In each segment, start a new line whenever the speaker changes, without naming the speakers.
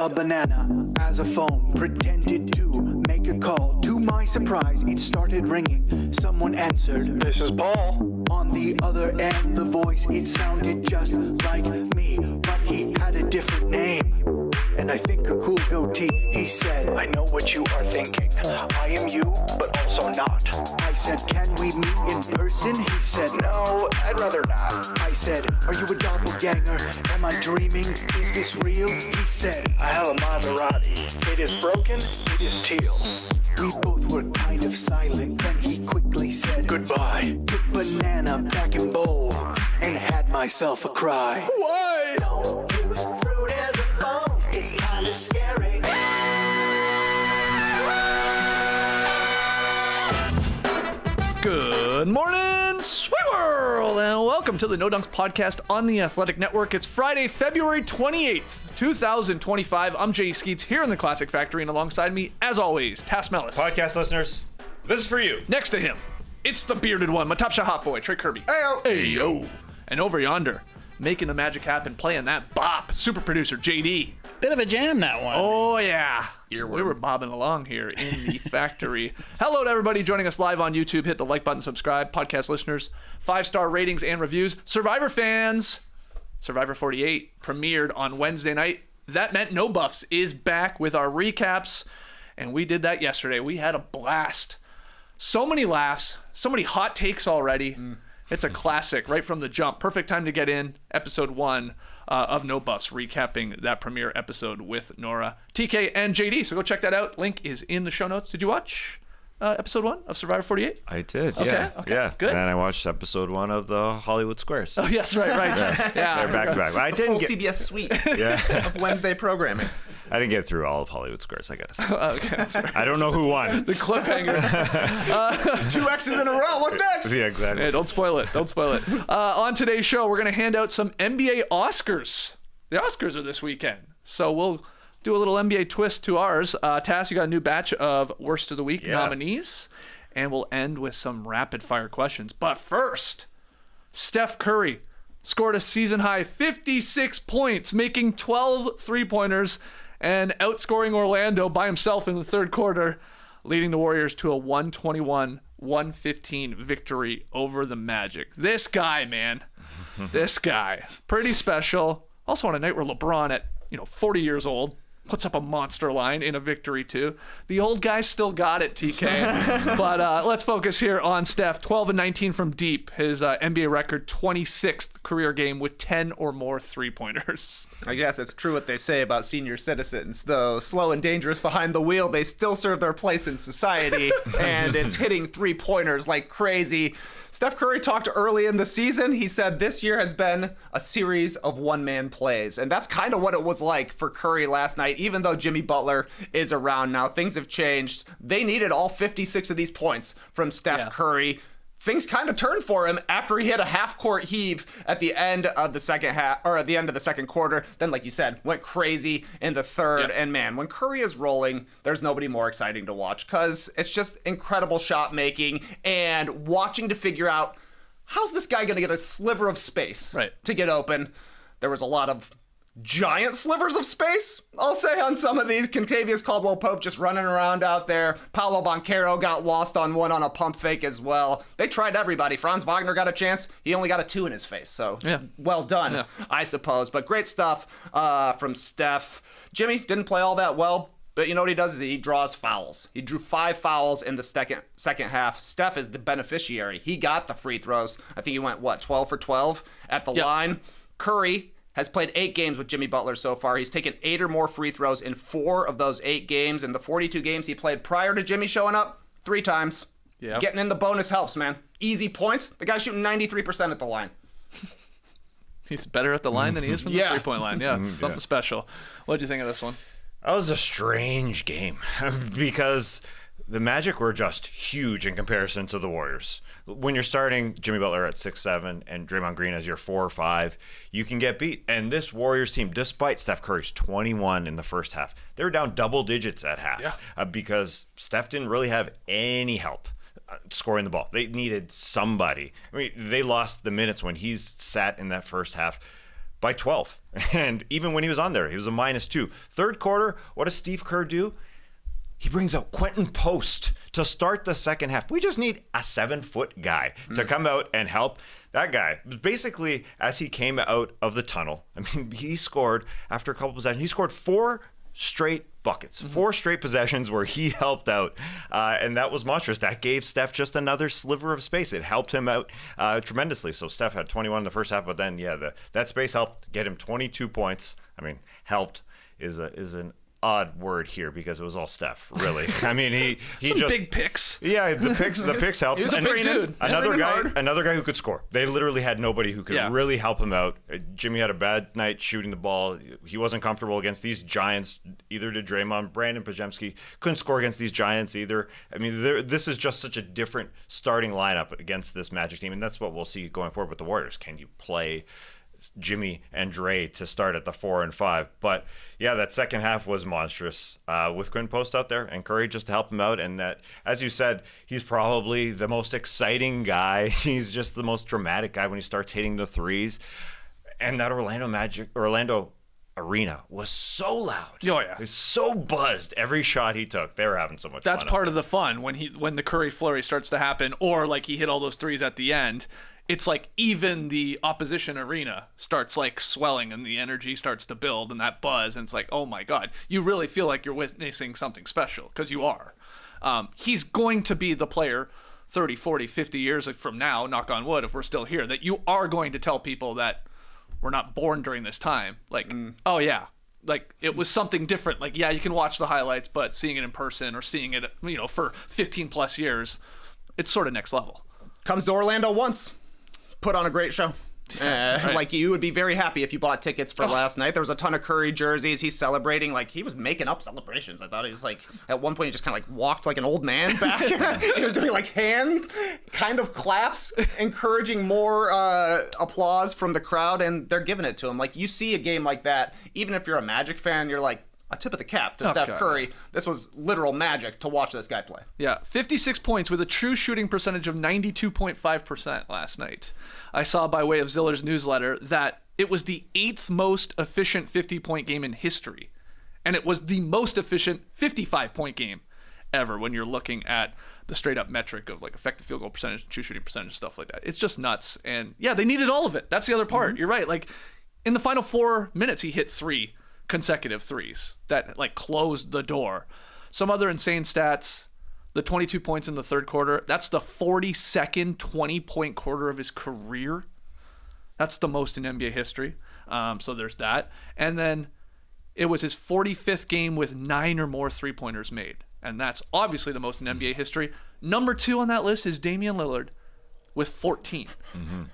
a banana as a phone pretended to make a call. To my surprise, it started ringing. Someone answered.
This is Paul.
On the other end, the voice, it sounded just like me, but he had a different name, and I think a cool goatee. He said,
I know what you are thinking. I am you, but also not.
I said, can we meet in person? He said,
No, I'd rather not.
I said, are you a doppelganger? Am I dreaming? Is this real? He said,
I have a Maserati. It is broken, it is teal.
we both were kind of silent. Then he quickly said,
Goodbye.
put banana back in bowl, and had myself a cry.
Why?
Don't use fruit as a phone. It's kind of scary.
Good morning, sweet world, and welcome to the No Dunks podcast on the Athletic Network. It's Friday, February 28th, 2025. I'm Jay Skeets here in the Classic Factory, and alongside me, as always, Tass Mellis.
Podcast listeners, this is for you.
Next to him, it's the bearded one, my top shot hot boy, Trey Kirby.
Heyo.
Heyo. And over yonder, making the magic happen, playing that bop, super producer JD.
Bit of a jam, that one.
Oh, yeah. We were bobbing along here in the factory. Hello to everybody joining us live on YouTube. Hit the like button, subscribe. Podcast listeners, 5-star ratings and reviews. Survivor fans, Survivor 48 premiered on Wednesday night. That meant No Buffs is back with our recaps, and we did that yesterday. We had a blast. So many laughs, so many hot takes already. It's a classic right from the jump. Perfect time to get in. Episode 1 of No Buffs, recapping that premiere episode with Nora, TK, and JD. So go check that out. Link is in the show notes. Did you watch episode 1 of Survivor 48?
I did,
Okay.
yeah.
Good.
And I watched episode 1 of the Hollywood Squares.
Oh, yes, right. Yeah.
They're back to back. But I
Full
didn't get,
CBS suite
yeah,
of Wednesday programming.
I didn't get through all of Hollywood Squares, I guess.
Okay, that's right.
I don't know who won.
The cliffhanger.
2 X's in a row. What's next?
Yeah, exactly.
Hey, don't spoil it. On today's show, we're going to hand out some NBA Oscars. The Oscars are this weekend, so we'll do a little NBA twist to ours. Tass, you got a new batch of Worst of the Week nominees, and we'll end with some rapid-fire questions. But first, Steph Curry scored a season-high 56 points, making 12 three-pointers, and outscoring Orlando by himself in the third quarter, leading the Warriors to a 121-115 victory over the Magic. This guy, man. This guy. Pretty special. Also on a night where LeBron at 40 years old puts up a monster line in a victory too. The old guy still got it, TK. But let's focus here on Steph. 12 and 19 from deep. His NBA record, 26th career game with 10 or more three-pointers.
I guess it's true what they say about senior citizens. Though slow and dangerous behind the wheel, they still serve their place in society, and it's hitting three-pointers like crazy. Steph Curry talked early in the season. He said this year has been a series of one-man plays, and that's kind of what it was like for Curry last night. Even though Jimmy Butler is around now, things have changed. They needed all 56 of these points from Steph Curry. Things kind of turned for him after he hit a half-court heave at the end of the second half, or at the end of the second quarter. Then, like you said, went crazy in the third. And man, when Curry is rolling, there's nobody more exciting to watch because it's just incredible shot making and watching to figure out how's this guy going to get a sliver of space to get open. There was a lot of giant slivers of space, I'll say, on some of these. Kentavious Caldwell-Pope just running around out there. Paolo Banchero got lost on one on a pump fake as well. They tried everybody. Franz Wagner got a chance. He only got a 2 in his face, so well done, I suppose. But great stuff from Steph. Jimmy didn't play all that well, but you know what he does is he draws fouls. He drew 5 fouls in the second half. Steph is the beneficiary. He got the free throws. I think he went, 12 for 12 at the line. Curry has played 8 games with Jimmy Butler so far. He's taken 8 or more free throws in 4 of those 8 games. In the 42 games he played prior to Jimmy showing up, 3 times. Yeah. Getting in the bonus helps, man. Easy points. The guy's shooting 93% at the line.
He's better at the line than he is from the three-point line. Yeah, it's something special. What did you think of this one?
That was a strange game because the Magic were just huge in comparison to the Warriors. When you're starting Jimmy Butler at 6'7" and Draymond Green as your 4 or 5, you can get beat. And this Warriors team, despite Steph Curry's 21 in the first half, they were down double digits at half because Steph didn't really have any help scoring the ball. They needed somebody. I mean, they lost the minutes when he's sat in that first half. by 12. And even when he was on there, he was a -2. Third quarter, what does Steve Kerr do? He brings out Quentin Post to start the second half. We just need a 7-foot guy to come out and help. That guy, basically, as he came out of the tunnel, I mean, he scored after a couple possessions. He scored 4 straight buckets, 4 straight possessions where he helped out. And that was monstrous. That gave Steph just another sliver of space. It helped him out tremendously. So Steph had 21 in the first half, but then, that space helped get him 22 points. I mean, helped is an odd word here because it was all Steph, really. I mean, he
Some
just
big picks.
Yeah, the picks helped.
He was a big dude.
Another guy who could score. They literally had nobody who could really help him out. Jimmy had a bad night shooting the ball. He wasn't comfortable against these giants. Either did Draymond. Brandon Pajemski couldn't score against these giants either. I mean, this is just such a different starting lineup against this Magic team, and that's what we'll see going forward with the Warriors. Can you play Jimmy and Dre to start at the 4 and 5? But yeah, that second half was monstrous with Quinn Post out there and Curry just to help him out. And that, as you said, he's probably the most exciting guy. He's just the most dramatic guy when he starts hitting the threes. And that Orlando arena was so loud.
Oh yeah,
it was so buzzed. Every shot he took, they were having so much fun.
That's part of the fun when the Curry flurry starts to happen, or like he hit all those threes at the end. It's like even the opposition arena starts like swelling and the energy starts to build and that buzz, and it's like, oh my God, you really feel like you're witnessing something special because you are. He's going to be the player 30, 40, 50 years from now, knock on wood, if we're still here, that you are going to tell people that we're not born during this time. Like, oh yeah, like it was something different. Like, yeah, you can watch the highlights, but seeing it in person or seeing it, for 15 plus years, it's sort of next level.
Comes to Orlando once. Put on a great show.
Right.
Like, you would be very happy if you bought tickets for last night. There was a ton of Curry jerseys. He's celebrating. Like, he was making up celebrations. I thought he was like, at one point he just kind of like walked like an old man back. He was doing like hand kind of claps, encouraging more applause from the crowd, and they're giving it to him. Like, you see a game like that, even if you're a Magic fan, you're like, a tip of the cap to Steph Curry. This was literal magic to watch this guy play.
Yeah, 56 points with a true shooting percentage of 92.5% last night. I saw by way of Ziller's newsletter that it was the 8th most efficient 50-point game in history. And it was the most efficient 55-point game ever when you're looking at the straight-up metric of like effective field goal percentage, true shooting percentage, stuff like that. It's just nuts. And yeah, they needed all of it. That's the other part. You're right. Like, in the final 4 minutes, he hit 3 consecutive threes that like closed the door. Some other insane stats: the 22 points in the third quarter, that's the 42nd 20-point quarter of his career. That's the most in NBA history. So there's that. And then it was his 45th game with 9 or more three-pointers made, and that's obviously the most in NBA history. Number 2 on that list is Damian Lillard with 14.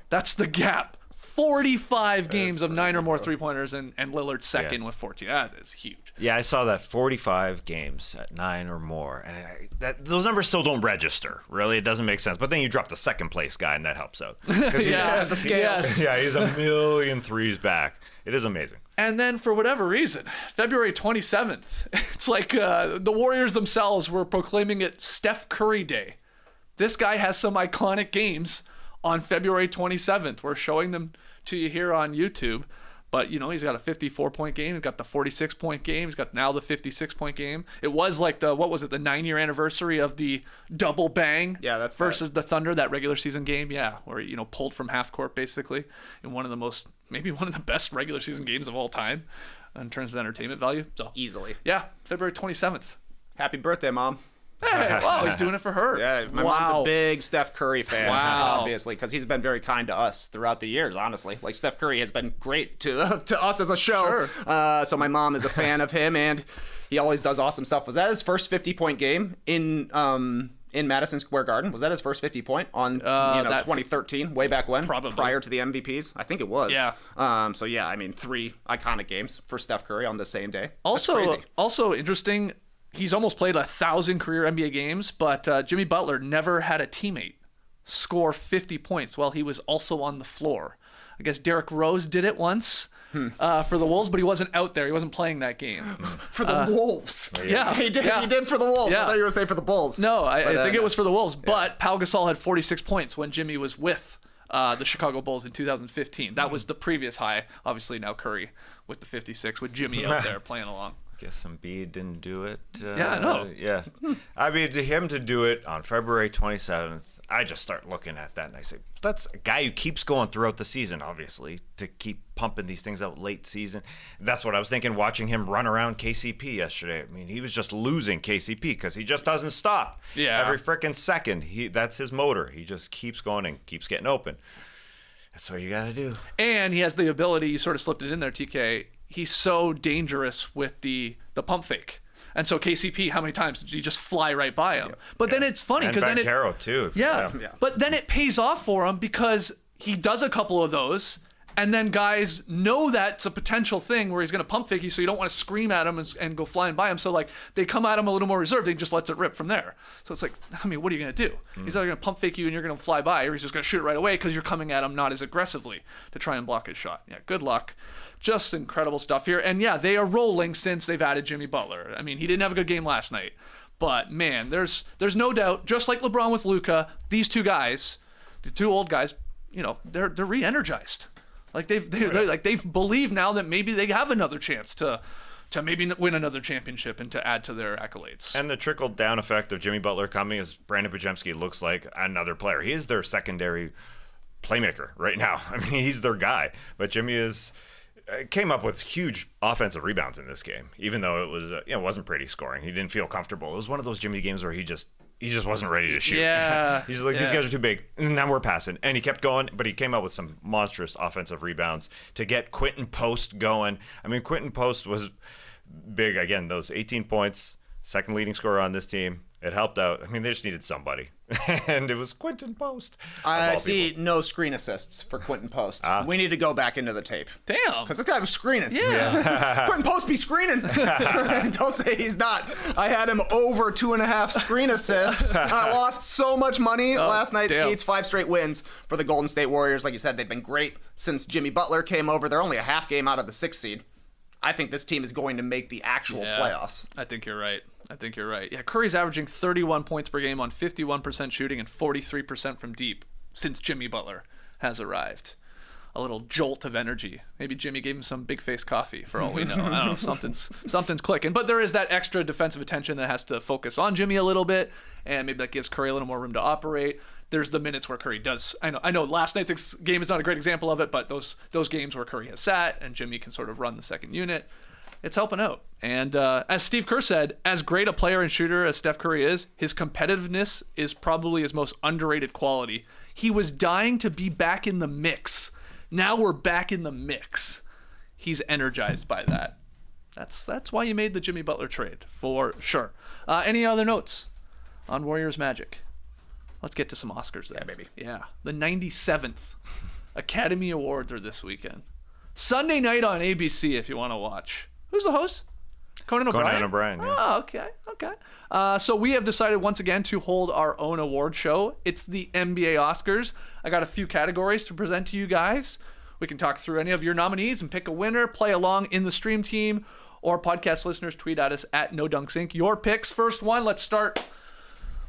That's the gap. 45 games of 9 or more three-pointers, and Lillard second with 14. That is huge.
Yeah, I saw that 45 games at 9 or more, and those numbers still don't register. Really, it doesn't make sense. But then you drop the second place guy, and that helps out.
Yeah,
the scales.
Yes.
Yeah, he's a million threes back. It is amazing.
And then for whatever reason, February 27th, it's like the Warriors themselves were proclaiming it Steph Curry Day. This guy has some iconic games on February 27th. We're showing them to you here on YouTube. But, he's got a 54-point game. He's got the 46-point game. He's got now the 56-point game. It was like the 9-year anniversary of the double bang versus the Thunder, that regular season game. Yeah, where, pulled from half court basically in maybe one of the best regular season games of all time in terms of entertainment value. So
Easily.
Yeah, February 27th.
Happy birthday, Mom.
Hey, wow, he's doing it for her.
Yeah, my mom's a big Steph Curry fan,
Wow.
obviously, because he's been very kind to us throughout the years, honestly. Like, Steph Curry has been great to us as a show.
Sure.
So my mom is a fan of him, and he always does awesome stuff. Was that his first 50-point game in Madison Square Garden? Was that his first 50-point on 2013, way back when?
Probably.
Prior to the MVPs? I think it was.
Yeah.
So, yeah, I mean, 3 iconic games for Steph Curry on the same day.
Also interesting, he's almost played 1,000 career NBA games, but Jimmy Butler never had a teammate score 50 points while he was also on the floor. I guess Derrick Rose did it once for the Wolves, but he wasn't out there. He wasn't playing that game.
For the Wolves.
Yeah.
He did for the Wolves.
Yeah.
I thought you were saying for the Bulls.
No, I think it was for the Wolves, but Pau Gasol had 46 points when Jimmy was with the Chicago Bulls in 2015. That was the previous high. Obviously now Curry with the 56 with Jimmy out there playing along.
Guess Embiid didn't do it.
Yeah, I know.
Yeah. I mean, to him to do it on February 27th, I just start looking at that and I say, that's a guy who keeps going throughout the season, obviously, to keep pumping these things out late season. That's what I was thinking watching him run around KCP yesterday. I mean, he was just losing KCP because he just doesn't stop.
Yeah.
Every freaking second, that's his motor. He just keeps going and keeps getting open. That's what you got to do.
And he has the ability, you sort of slipped it in there, TK. He's so dangerous with the pump fake. And so KCP, how many times did you just fly right by him? But then it's funny because then
Banchero too.
Yeah. But then it pays off for him because he does a couple of those, and then guys know that's a potential thing where he's going to pump fake you, so you don't want to scream at him and go flying by him. So like they come at him a little more reserved. He just lets it rip from there. So it's like, I mean, what are you going to do? He's either going to pump fake you and you're going to fly by, or he's just going to shoot it right away because you're coming at him not as aggressively to try and block his shot. Yeah, good luck. Just incredible stuff here. And yeah, they are rolling since they've added Jimmy Butler. I mean, he didn't have a good game last night, but man, there's no doubt, just like LeBron with Luka, these two guys, the two old guys, you know, they're re-energized. Like they believe now that maybe they have another chance to maybe win another championship and to add to their accolades.
And the trickle-down effect of Jimmy Butler coming is Brandon Podziemski looks like another player. He is their secondary playmaker right now. I mean, he's their guy. But Jimmy came up with huge offensive rebounds in this game, even though it was it wasn't pretty scoring. He didn't feel comfortable. It was one of those Jimmy games where he just wasn't ready to shoot.
Yeah.
He's like, these guys are too big. And now we're passing. And he kept going, but he came up with some monstrous offensive rebounds to get Quentin Post going. I mean, Quentin Post was big. Again, those 18 points, second leading scorer on this team. It helped out. I mean, they just needed somebody. And it was Quentin Post.
I see no screen assists for Quentin Post. We need to go back into the tape.
Damn.
Because this guy was screening.
Yeah.
Quentin Post be screening. Don't say he's not. I had him over 2.5 screen assists. I lost so much money last night.
Damn.
Skates 5 straight wins for the Golden State Warriors. Like you said, they've been great since Jimmy Butler came over. They're only a half game out of the 6th seed. I think this team is going to make the actual playoffs.
I think you're right. Yeah, Curry's averaging 31 points per game on 51% shooting and 43% from deep since Jimmy Butler has arrived. A little jolt of energy. Maybe Jimmy gave him some big face coffee for all we know. I don't know, something's clicking. But there is that extra defensive attention that has to focus on Jimmy a little bit, and maybe that gives Curry a little more room to operate. There's the minutes where Curry does. I know last night's game is not a great example of it, but those games where Curry has sat and Jimmy can sort of run the second unit, it's helping out. And as Steve Kerr said, as great a player and shooter as Steph Curry is, his competitiveness is probably his most underrated quality. He was dying to be back in the mix. Now we're back in the mix. He's energized by that. That's why you made the Jimmy Butler trade, for sure. Any other notes on Warriors Magic? Let's get to some Oscars then.
Yeah, baby.
Yeah. The 97th Academy Awards are this weekend. Sunday night on ABC if you want to watch. Who's the host? Conan O'Brien?
Conan O'Brien, yeah.
Oh, okay. So we have decided once again to hold our own award show. It's the NBA Oscars. I got a few categories to present to you guys. We can talk through any of your nominees and pick a winner, play along in the stream team, or podcast listeners tweet at us at NoDunksInc. Your picks. First one, let's start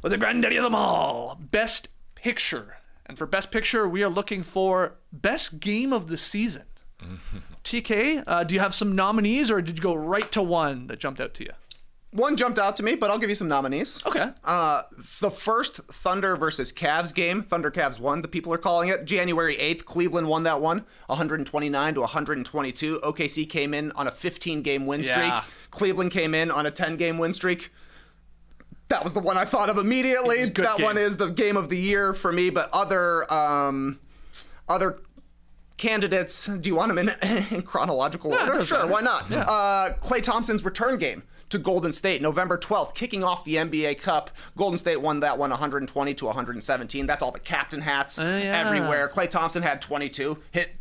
with the granddaddy of them all. Best Picture. And for Best Picture, we are looking for Best Game of the Season. TK, do you have some nominees, or did you go right to one that jumped out to you?
One jumped out to me, but I'll give you some nominees.
Okay.
The first Thunder versus Cavs game, Thunder Cavs won, the people are calling it. January 8th, Cleveland won that one, 129 to 122. OKC came in on a 15-game win streak.
Yeah.
Cleveland came in on a 10-game win streak. That was the one I thought of immediately. That
game.
one is the game of the year for me, but other candidates, do you want them in chronological order? Sure, why not?
Yeah.
Klay Thompson's return game to Golden State, November 12th, kicking off the NBA Cup. Golden State won that one 120 to 117. That's all the captain hats everywhere. Klay Thompson had 22, hit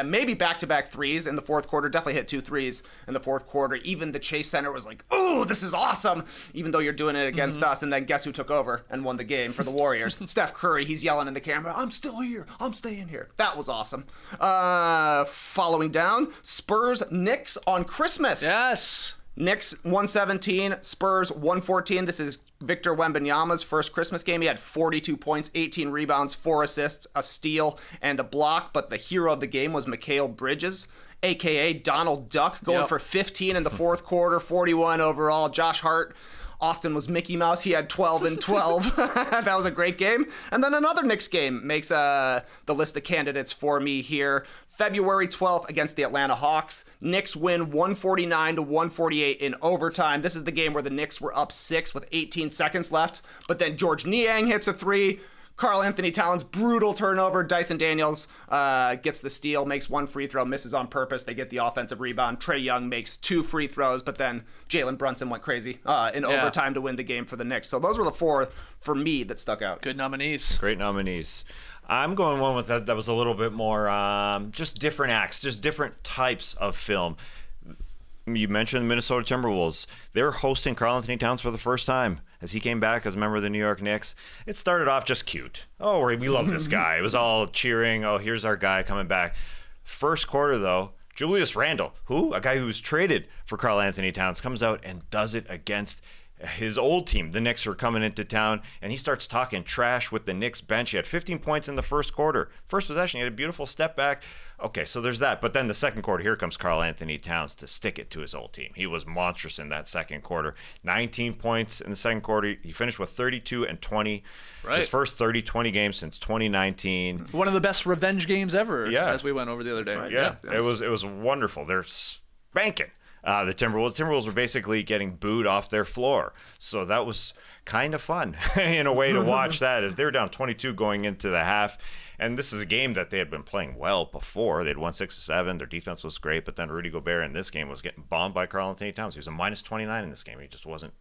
maybe back-to-back threes in the fourth quarter, definitely hit 2 threes in the fourth quarter. Even the Chase Center was like, oh, this is awesome, even though you're doing it against us. And then guess who took over and won the game for the Warriors? Steph Curry. He's yelling in the camera, I'm still here, I'm staying here. That was awesome. Following down, Spurs Knicks on Christmas.
Yes.
Knicks 117, Spurs 114. This is Victor Wembanyama's first Christmas game. He had 42 points, 18 rebounds, 4 assists, a steal, and a block. But the hero of the game was Mikal Bridges, a.k.a. Donald Duck, going for 15 in the fourth quarter, 41 overall. Josh Hart often was Mickey Mouse. He had 12 and 12. That was a great game. And then another Knicks game makes the list of candidates for me here. February 12th against the Atlanta Hawks. Knicks win 149-148 in overtime. This is the game where the Knicks were up 6 with 18 seconds left. But then George Niang hits a 3. Karl Anthony Towns, brutal turnover. Dyson Daniels gets the steal, makes 1 free throw, misses on purpose. They get the offensive rebound. Trae Young makes 2 free throws, but then Jalen Brunson went crazy in overtime to win the game for the Knicks. So those were the 4 for me that stuck out.
Good nominees.
Great nominees. I'm going one with that was a little bit more just different acts, just different types of film. You mentioned the Minnesota Timberwolves. They're hosting Karl Anthony Towns for the first time as he came back as a member of the New York Knicks. It started off just cute. Oh, we love this guy. It was all cheering. Oh, here's our guy coming back. First quarter, though, Julius Randle, a guy who was traded for Karl Anthony Towns, comes out and does it against his old team. The Knicks are coming into town, and he starts talking trash with the Knicks bench. He had 15 points in the first quarter. First possession, he had a beautiful step back. Okay, so there's that. But then the second quarter, here comes Karl Anthony Towns to stick it to his old team. He was monstrous in that second quarter. 19 points in the second quarter. He finished with 32 and 20.
Right.
His first 30-20 game since 2019.
One of the best revenge games ever,
Yeah.
as we went over the other day.
Right.
Yeah, it was wonderful. They're spanking the Timberwolves. Timberwolves were basically getting booed off their floor. So that was kind of fun in a way to watch that, as they were down 22 going into the half. And this is a game that they had been playing well before. They'd won 6-7. Their defense was great, but then Rudy Gobert in this game was getting bombed by Karl Anthony Towns. He was a minus 29 in this game. He just wasn't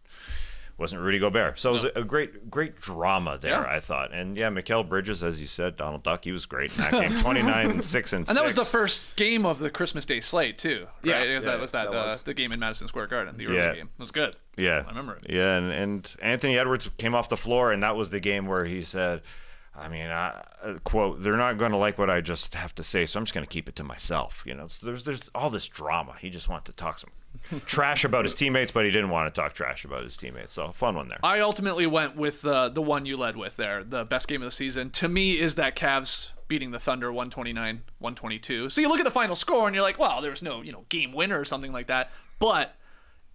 Rudy Gobert. So it was a great drama there, I thought. And yeah, Mikal Bridges, as you said, Donald Duck, he was great in that game. 29-6 and
And that was the first game of the Christmas Day slate too,
Yeah.
right? Because
Yeah,
that was the game in Madison Square Garden, the early game. It was good.
Yeah,
I remember it.
Yeah, and Anthony Edwards came off the floor, and that was the game where he said, quote, "They're not going to like what I just have to say, so I'm just going to keep it to myself." You know, so there's all this drama. He just wanted to talk some trash about his teammates, but he didn't want to talk trash about his teammates. So fun one there.
I ultimately went with the one you led with there. The best game of the season to me is that Cavs beating the Thunder 129-122. So you look at the final score and you're like, well, there's no game winner or something like that, but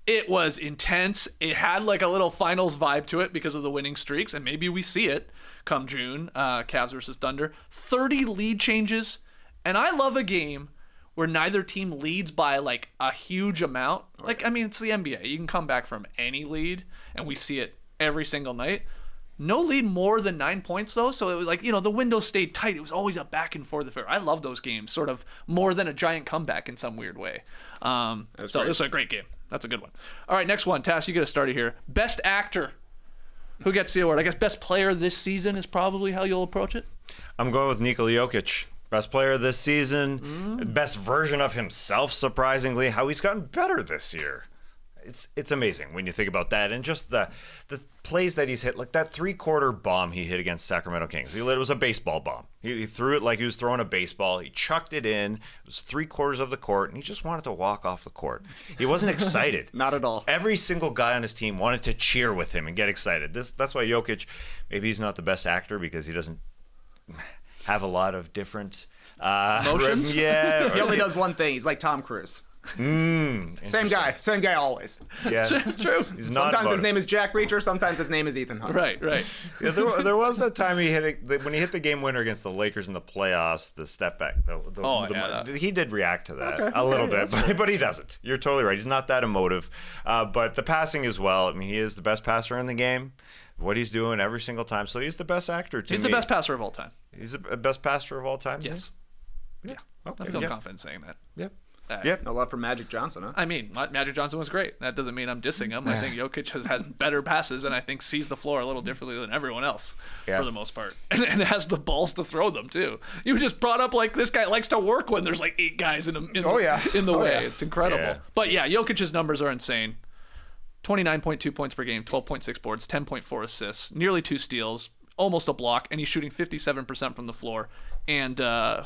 it was intense. It had like a little finals vibe to it because of the winning streaks, and maybe we see it come June, Cavs versus Thunder. 30 lead changes, and I love a game where neither team leads by like a huge amount. Like, I mean, it's the NBA. You can come back from any lead, and we see it every single night. No lead more than 9 points, though, so it was like, the window stayed tight. It was always a back and forth affair. I love those games, sort of more than a giant comeback in some weird way. So it was a great game. That's a good one. All right, next one. Tass, you get us started here. Best actor. Who gets the award? I guess best player this season is probably how you'll approach it.
I'm going with Nikola Jokic. Best player this season. Best version of himself, surprisingly. How he's gotten better this year. It's amazing when you think about that, and just the plays that he's hit, like that 3-quarter bomb he hit against Sacramento Kings. It was a baseball bomb. He threw it like he was throwing a baseball. He chucked it in. It was 3/4 of the court, and he just wanted to walk off the court. He wasn't excited.
Not at all.
Every single guy on his team wanted to cheer with him and get excited. That's why Jokic, maybe he's not the best actor because he doesn't have a lot of different
emotions.
Yeah,
He only does one thing. He's like Tom Cruise. Same guy always.
Yeah,
True.
he's not
Sometimes his
about
name is Jack Reacher. Sometimes his name is Ethan Hunt.
Right.
Yeah, there was that time he when he hit the game winner against the Lakers in the playoffs, the step back. He did react to that a little bit, but he doesn't. You're totally right. He's not that emotive. But the passing as well. I mean, he is the best passer in the game. What he's doing every single time. So he's the best actor to me.
He's the best passer of all time.
He's the best passer of all time?
Yes.
Yeah. Okay.
I feel confident saying that.
Yep.
Yep.
No love for Magic Johnson, huh?
I mean, Magic Johnson was great. That doesn't mean I'm dissing him. I think Jokic has had better passes, and I think sees the floor a little differently than everyone else for the most part, and has the balls to throw them too. You just brought up like this guy likes to work when there's like 8 guys in the way.
Yeah.
It's incredible.
Yeah.
But yeah, Jokic's numbers are insane. 29.2 points per game, 12.6 boards, 10.4 assists, nearly 2 steals. almost a block, and he's shooting 57% from the floor and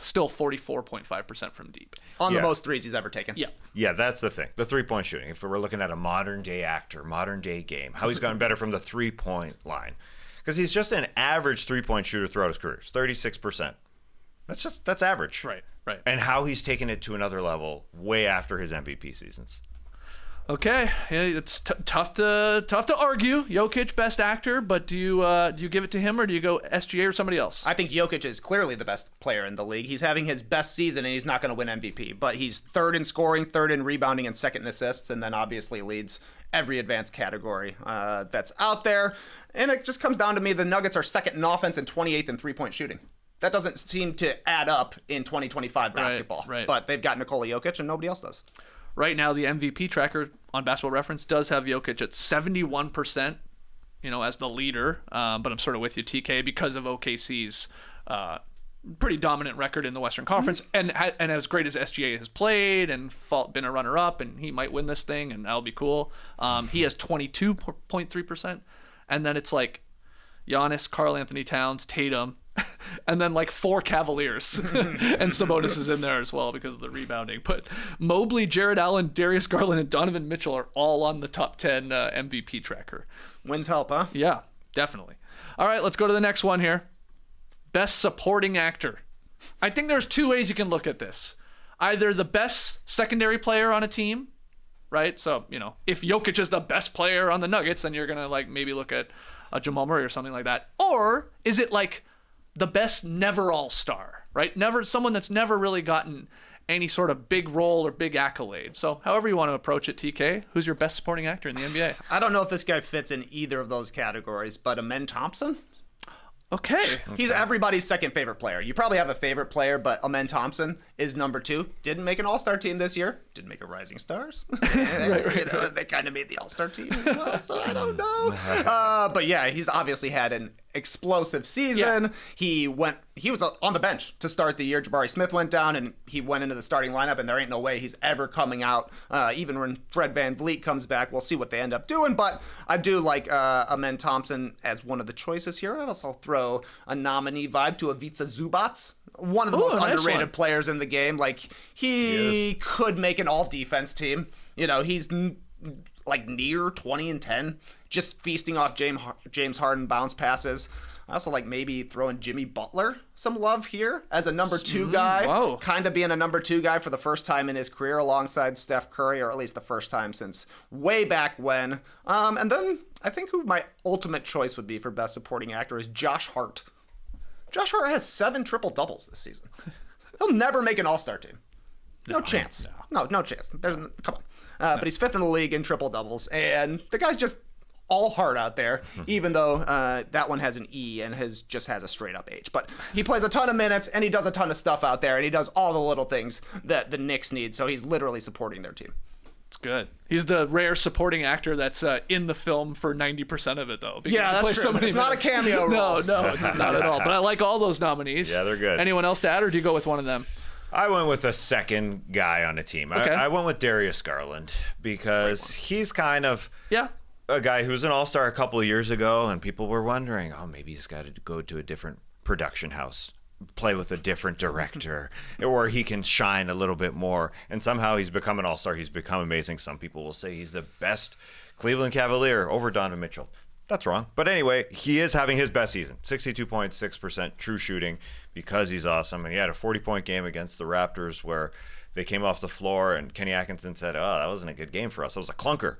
still 44.5% from deep.
On the
Yeah.
most threes he's ever taken.
Yeah.
Yeah, that's the thing. The three-point shooting. If we're looking at a modern-day actor, modern-day game, how he's gotten better from the three-point line. Because he's just an average three-point shooter throughout his career. It's 36%. That's average.
Right.
And how he's taken it to another level way after his MVP seasons.
Okay, yeah, it's tough to argue. Jokic, best actor, but do you give it to him or do you go SGA or somebody else?
I think Jokic is clearly the best player in the league. He's having his best season, and he's not going to win MVP. But he's third in scoring, third in rebounding, and second in assists, and then obviously leads every advanced category that's out there. And it just comes down to me, the Nuggets are second in offense and 28th in three-point shooting. That doesn't seem to add up in 2025 basketball.
Right.
But they've got Nikola Jokic, and nobody else does.
Right now, the MVP tracker on Basketball Reference does have Jokic at 71%, as the leader. But I'm sort of with you, TK, because of OKC's pretty dominant record in the Western Conference, and as great as SGA has played and been a runner-up, and he might win this thing, and that'll be cool. He has 22.3%, and then it's like Giannis, Karl Anthony Towns, Tatum, and then like 4 Cavaliers. And Sabonis is in there as well because of the rebounding. But Mobley, Jared Allen, Darius Garland, and Donovan Mitchell are all on the top 10 MVP tracker.
Wins help, huh?
Yeah, definitely. All right, let's go to the next one here. Best supporting actor. I think there's 2 ways you can look at this. Either the best secondary player on a team, right? So, if Jokic is the best player on the Nuggets, then you're going to maybe look at Jamal Murray or something like that. Or is it the best never all-star, right? Someone that's never really gotten any sort of big role or big accolade. So however you want to approach it, TK, who's your best supporting actor in the NBA?
I don't know if this guy fits in either of those categories, but Amen Thompson?
Okay.
He's everybody's second favorite player. You probably have a favorite player, but Amen Thompson is number 2. Didn't make an All-Star team this year. Didn't make a Rising Stars. They kind of made the All-Star team as well, so I don't know. But yeah, he's obviously had an explosive season. Yeah. He was on the bench to start the year. Jabari Smith went down, and he went into the starting lineup, and there ain't no way he's ever coming out. Even when Fred VanVleet comes back, we'll see what they end up doing. But I do like Amen Thompson as one of the choices here. I'd also throw a nominee vibe to Ivica Zubac, one of the most underrated players in the game. He could make an all-defense team. He's near 20-10, just feasting off James Harden bounce passes. I also maybe throwing Jimmy Butler some love here as a number 2 guy, kind of being a number 2 guy for the first time in his career alongside Steph Curry, or at least the first time since way back when. And then I think who my ultimate choice would be for best supporting actor is Josh Hart. Josh Hart has 7 triple-doubles this season. He'll never make an all-star team. No chance. No chance. Come on. But he's 5th in the league in triple-doubles, and the guy's just all heart out there, even though that one has an E and just has a straight-up H. But he plays a ton of minutes, and he does a ton of stuff out there, and he does all the little things that the Knicks need, so he's literally supporting their team.
It's good. He's the rare supporting actor that's in the film for 90% of it, though.
Yeah, that's true. It's not a cameo role.
No, it's not at all. But I like all those nominees.
Yeah, they're good.
Anyone else to add, or do you go with one of them?
I went with a second guy on a team.
Okay.
I went with Darius Garland because he's kind of a guy who was an all-star a couple of years ago, and people were wondering, maybe he's got to go to a different production house, play with a different director, or he can shine a little bit more. And somehow he's become an all-star. He's become amazing. Some people will say he's the best Cleveland Cavalier over Donovan Mitchell. That's wrong. But anyway, he is having his best season. 62.6% true shooting because he's awesome. And he had a 40-point game against the Raptors where they came off the floor and Kenny Atkinson said, that wasn't a good game for us. It was a clunker.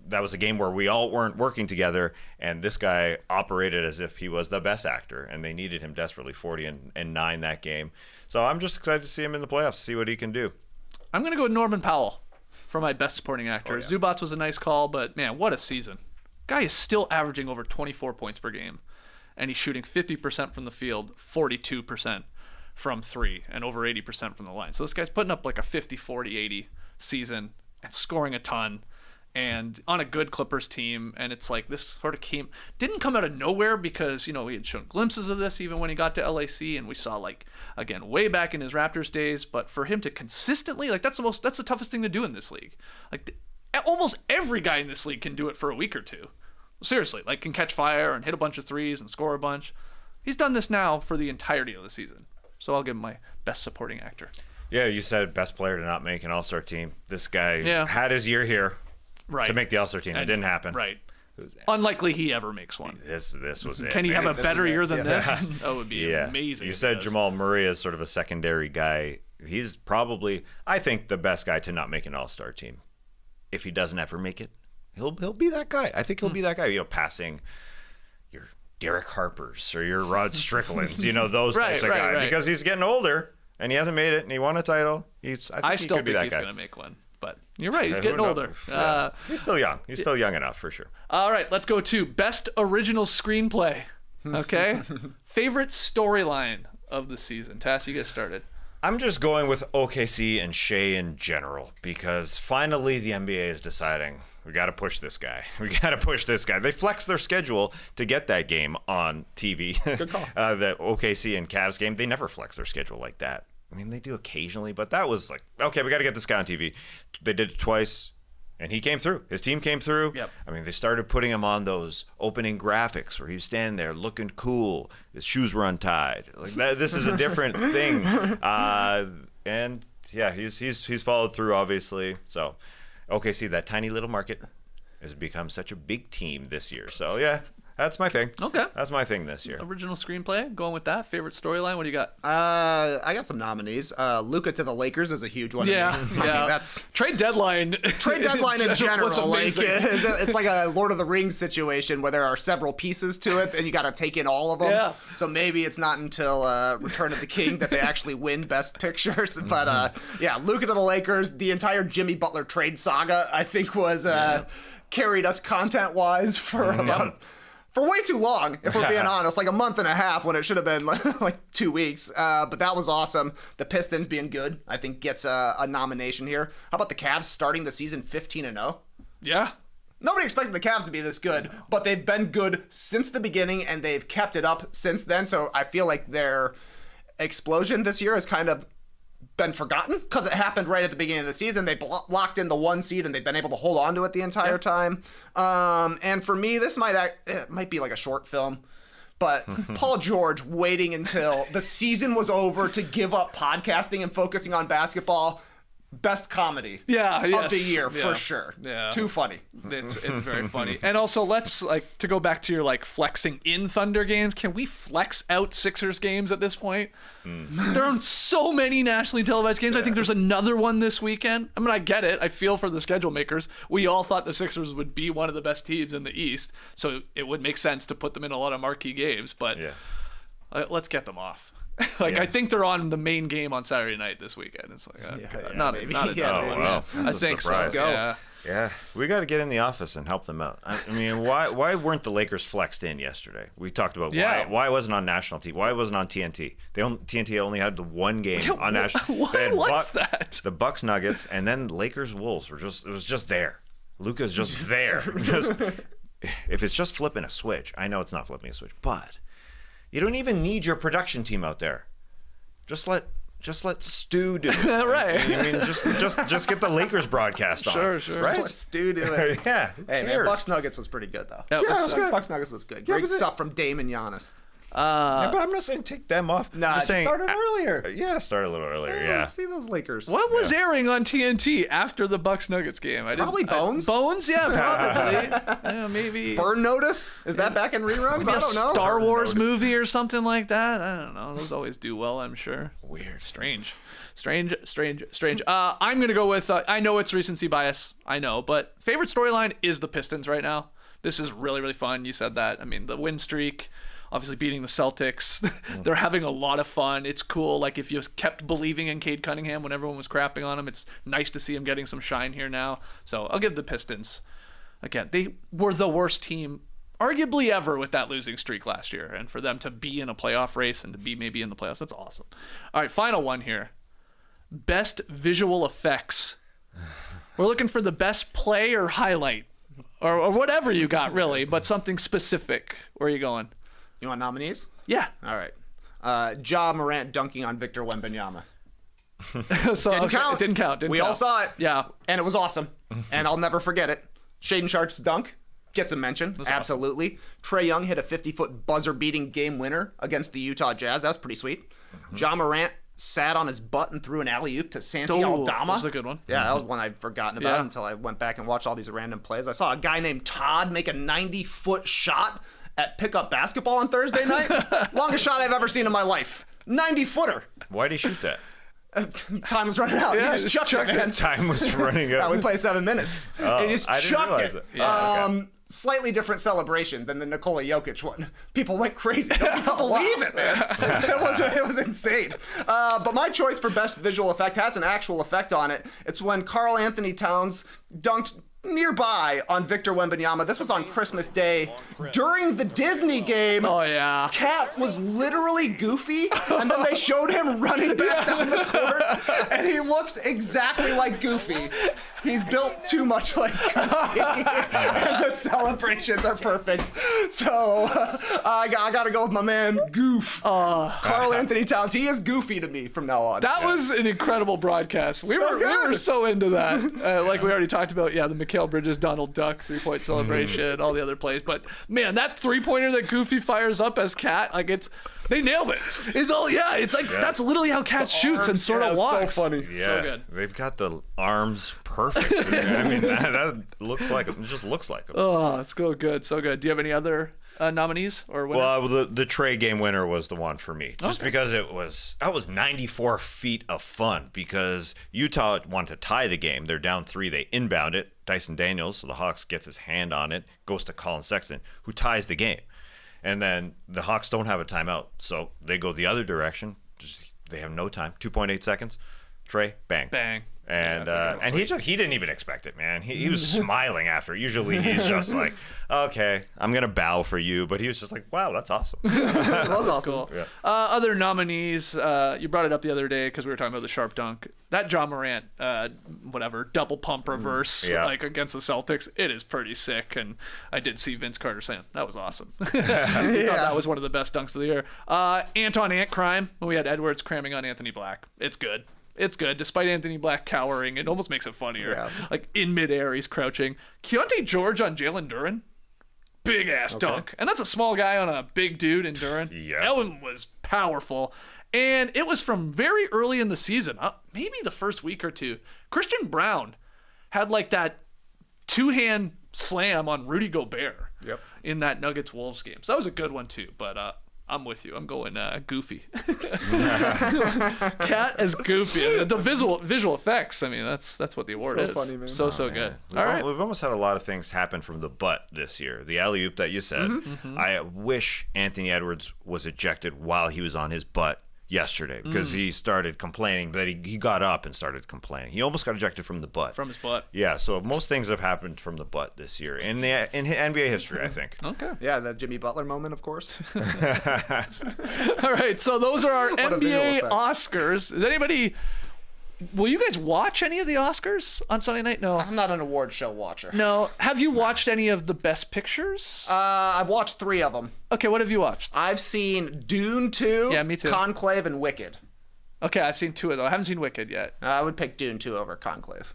That was a game where we all weren't working together, and this guy operated as if he was the best actor, and they needed him desperately, 40 and 9 that game. So I'm just excited to see him in the playoffs, see what he can do. I'm
going to go with Norman Powell for my best supporting actor. Zubac was a nice call, but man, what a season. Guy is still averaging over 24 points per game, and he's shooting 50% from the field, 42% from 3, and over 80% from the line. So this guy's putting up like a 50, 40, 80 season and scoring a ton. And on a good Clippers team, and it's like this sort of didn't come out of nowhere because, he had shown glimpses of this even when he got to LAC, and we saw again way back in his Raptors days. But for him to consistently, that's the toughest thing to do in this league. Almost every guy in this league can do it for a week or two. Seriously, like can catch fire and hit a bunch of threes and score a bunch. He's done this now for the entirety of the season. So I'll give him my best supporting actor.
Yeah, you said best player to not make an All-Star team. This guy
Yeah.
had his year here
Right.
to make the All-Star team. It didn't happen.
Right. Unlikely he ever makes one.
This was it.
Can he have a better year than this?
Yeah.
That would be amazing.
You
if
said
he does.
Jamal Murray is sort of a secondary guy. He's probably, I think, the best guy to not make an All-Star team. If he doesn't ever make it, he'll be that guy. I think he'll be that guy. You know, passing your Derek Harpers or your Rod Stricklands. You know, those types of guys.
Right.
Because he's getting older and he hasn't made it and he won a title. I
still
could be
think
that
he's
guy.
going to make one. But you're right. He's
Who
getting
knows?
older.
Yeah. He's still young. He's still young enough for sure.
All right, let's go to best original screenplay. Okay. Favorite storyline of the season. Tass, you get started.
I'm just going with OKC and Shea in general because finally the NBA is deciding we got to push this guy. We got to push this guy. They flexed their schedule to get that game on TV. Good call. The OKC and Cavs game, they never flex their schedule like that. I mean, they do occasionally, but that was like, okay, we got to get this guy on TV. They did it twice, and he came through. His team came through.
Yep.
I mean, they started putting him on those opening graphics where he was standing there looking cool. His shoes were untied. Like that, this is a different thing. And yeah, he's followed through, obviously. So, OKC, that tiny little market, has become such a big team this year. So yeah, that's my thing.
Okay.
That's my thing this year.
Original screenplay. Going with that. Favorite storyline. What do you got?
I got some nominees. Luka to the Lakers is a huge one.
Yeah.
I mean, that's
trade deadline.
trade deadline in general.
was
Like
amazing.
it's like a Lord of the Rings situation where there are several pieces to it, and you got to take in all of them.
Yeah.
So maybe it's not until Return of the King that they actually win Best Pictures. But yeah, Luka to the Lakers. The entire Jimmy Butler trade saga, I think, was carried us content-wise for for way too long, if we're being honest, like a month and a half when it should have been like 2 weeks. But that was awesome. The Pistons being good, I think, gets a nomination here. How about the Cavs starting the season 15-0?
Yeah.
Nobody expected the Cavs to be this good, but they've been good since the beginning, and they've kept it up since then. So I feel like their explosion this year has kind of been forgotten because it happened right at the beginning of the season. They locked in the 1 seed and they've been able to hold on to it the entire time. And for me, this might be like a short film, but Paul George waiting until the season was over to give up podcasting and focusing on basketball. Best comedy of the year for sure.
Yeah.
Too funny.
It's very funny. And also, let's to go back to your flexing in Thunder games. Can we flex out Sixers games at this point? There are so many nationally televised games. I think there's another one this weekend. I mean, I get it. I feel for the schedule makers. We all thought the Sixers would be one of the best teams in the East, so it would make sense to put them in a lot of marquee games. But let's get them off. I think they're on the main game on Saturday night this weekend. It's like not a
wow.
I
That's a
think
surprise.
so. Yeah.
Yeah, we got to get in the office and help them out. I mean, why weren't the Lakers flexed in yesterday? We talked about why it wasn't on national TV. Why it wasn't on TNT? TNT only had the one game on national.
What's that?
The Bucks Nuggets and then Lakers Wolves it was just there. Luka's just there. Just if it's just flipping a switch, I know it's not flipping a switch, but you don't even need your production team out there. Just let Stu do it.
Right.
I mean, just get the Lakers broadcast on.
Sure.
Right?
Let Stu do it.
Yeah.
Hey, man, Bucks Nuggets was pretty good though.
That was
good.
Bucks Nuggets was good.
Yeah,
Great
but
stuff from Dame and Giannis.
Yeah, but I'm not saying take them off.
Nah,
I'm
it
just saying
started earlier.
Yeah, start a little earlier. Yeah.
Let's see those Lakers.
What was airing on TNT after the Bucks Nuggets game?
Probably Bones.
Bones, yeah, probably. Yeah, maybe.
Burn Notice? Is that back in reruns?
Maybe
I don't know.
Star Wars movie or something like that. I don't know. Those always do well, I'm sure.
Weird.
Strange. I'm gonna go with. I know it's recency bias. I know, but favorite storyline is the Pistons right now. This is really, really fun. You said that. I mean, the win streak, obviously beating the Celtics. They're having a lot of fun. It's cool. Like if you kept believing in Cade Cunningham when everyone was crapping on him, it's nice to see him getting some shine here now. So I'll give the Pistons. Again, they were the worst team arguably ever with that losing streak last year, and for them to be in a playoff race and to be maybe in the playoffs, that's awesome. All right, final one here. Best visual effects. We're looking for the best play or highlight, or whatever you got, really, but something specific. Where are you going?
You want nominees?
Yeah.
All right. Ja Morant dunking on Victor Wembanyama.
So,
Didn't count.
It didn't count.
We all saw it.
Yeah.
And it was awesome. And I'll never forget it. Shaden Sharp's dunk. gets a mention. Absolutely. Trae Young hit a 50-foot buzzer-beating game winner against the Utah Jazz. That was pretty sweet. Ja Morant sat on his butt and threw an alley-oop to Santi Aldama.
That was a good one.
Yeah, that was one I'd forgotten about until I went back and watched all these random plays. I saw a guy named Todd make a 90-foot shot at pickup basketball on Thursday night. Longest shot I've ever seen in my life. 90-footer.
Why'd he shoot that?
Time was running out.
Yeah,
he just chucked it, man.
Time was running out.
Yeah, we play 7 minutes.
Oh,
He just
I didn't
chucked
realize
it.
it. Yeah, okay.
Slightly different celebration than the Nikola Jokic one. People went crazy. Nobody could believe it, man. It was insane. But my choice for best visual effect has an actual effect on it. It's when Karl Anthony Towns dunked nearby on Victor Wembanyama. This was on Christmas Day during the Disney game.
Oh, yeah.
Cat was literally Goofy, and then they showed him running back down the court, and he looks exactly like Goofy. He's built too much like Goofy, and the celebrations are perfect. So I got to go with my man, Goof. Karl Anthony Towns. He is Goofy to me from now on.
That was an incredible broadcast. We
So
were
good.
so into that. Like we already talked about, the Mikal Bridges, Donald Duck 3-point celebration, all the other plays. But man, that 3-pointer that Goofy fires up as Cat, like they nailed it. It's all it's like that's literally how Cat shoots and sort of walks.
So funny.
Yeah,
So good.
They've got the arms perfect. I mean, that looks like it. Just looks like them.
Oh, it's so good, so good. Do you have any other nominees or winners?
Well, the Trae game winner was the one for me, just because that was 94 feet of fun. Because Utah wanted to tie the game, they're down 3, they inbound it. Dyson Daniels, so the Hawks, gets his hand on it, goes to Colin Sexton, who ties the game, and then the Hawks don't have a timeout, so they go the other direction. They have no time, 2.8 seconds. Trae, bang. And and he didn't even expect it, man. He was smiling after. Usually he's just like, okay, I'm gonna bow for you, but he was just like, wow, that's awesome.
That was awesome.
Cool.
Yeah.
Other nominees, you brought it up the other day because we were talking about the sharp dunk. That Ja Morant, double pump reverse like against the Celtics, it is pretty sick. And I did see Vince Carter saying that was awesome. He thought that was one of the best dunks of the year. Ant on Ant crime when we had Edwards cramming on Anthony Black. It's good. It's good. Despite Anthony Black cowering, it almost makes it funnier. Yeah. Like in midair, he's crouching. Keontae George on Jalen Duren. Big ass dunk. And that's a small guy on a big dude in Duren.
Yeah.
That one was powerful. And it was from very early in the season, maybe the first week or two. Christian Brown had like that 2-hand slam on Rudy Gobert in that Nuggets-Wolves game. So that was a good one too. But I'm with you. I'm going Goofy. Cat as Goofy. The visual effects. I mean, that's what the award is.
Funny, man.
So good. All right.
We've almost had a lot of things happen from the butt this year. The alley-oop that you said. I wish Anthony Edwards was ejected while he was on his butt yesterday, because he started complaining that he got up and started complaining. He almost got ejected from the butt.
From his butt.
Yeah, so most things have happened from the butt this year in NBA history, I think.
Okay.
Yeah, the Jimmy Butler moment, of course.
All right, so those are our
a visual
NBA
effect.
Oscars. Is anybody... Will you guys watch any of the Oscars on Sunday night? No.
I'm not an award show watcher.
No. Have you watched any of the Best Pictures?
I've watched 3 of them.
Okay, what have you watched?
I've seen Dune 2,
Yeah, me too.
Conclave, and Wicked.
Okay, I've seen 2 of them. I haven't seen Wicked yet.
I would pick Dune 2 over Conclave.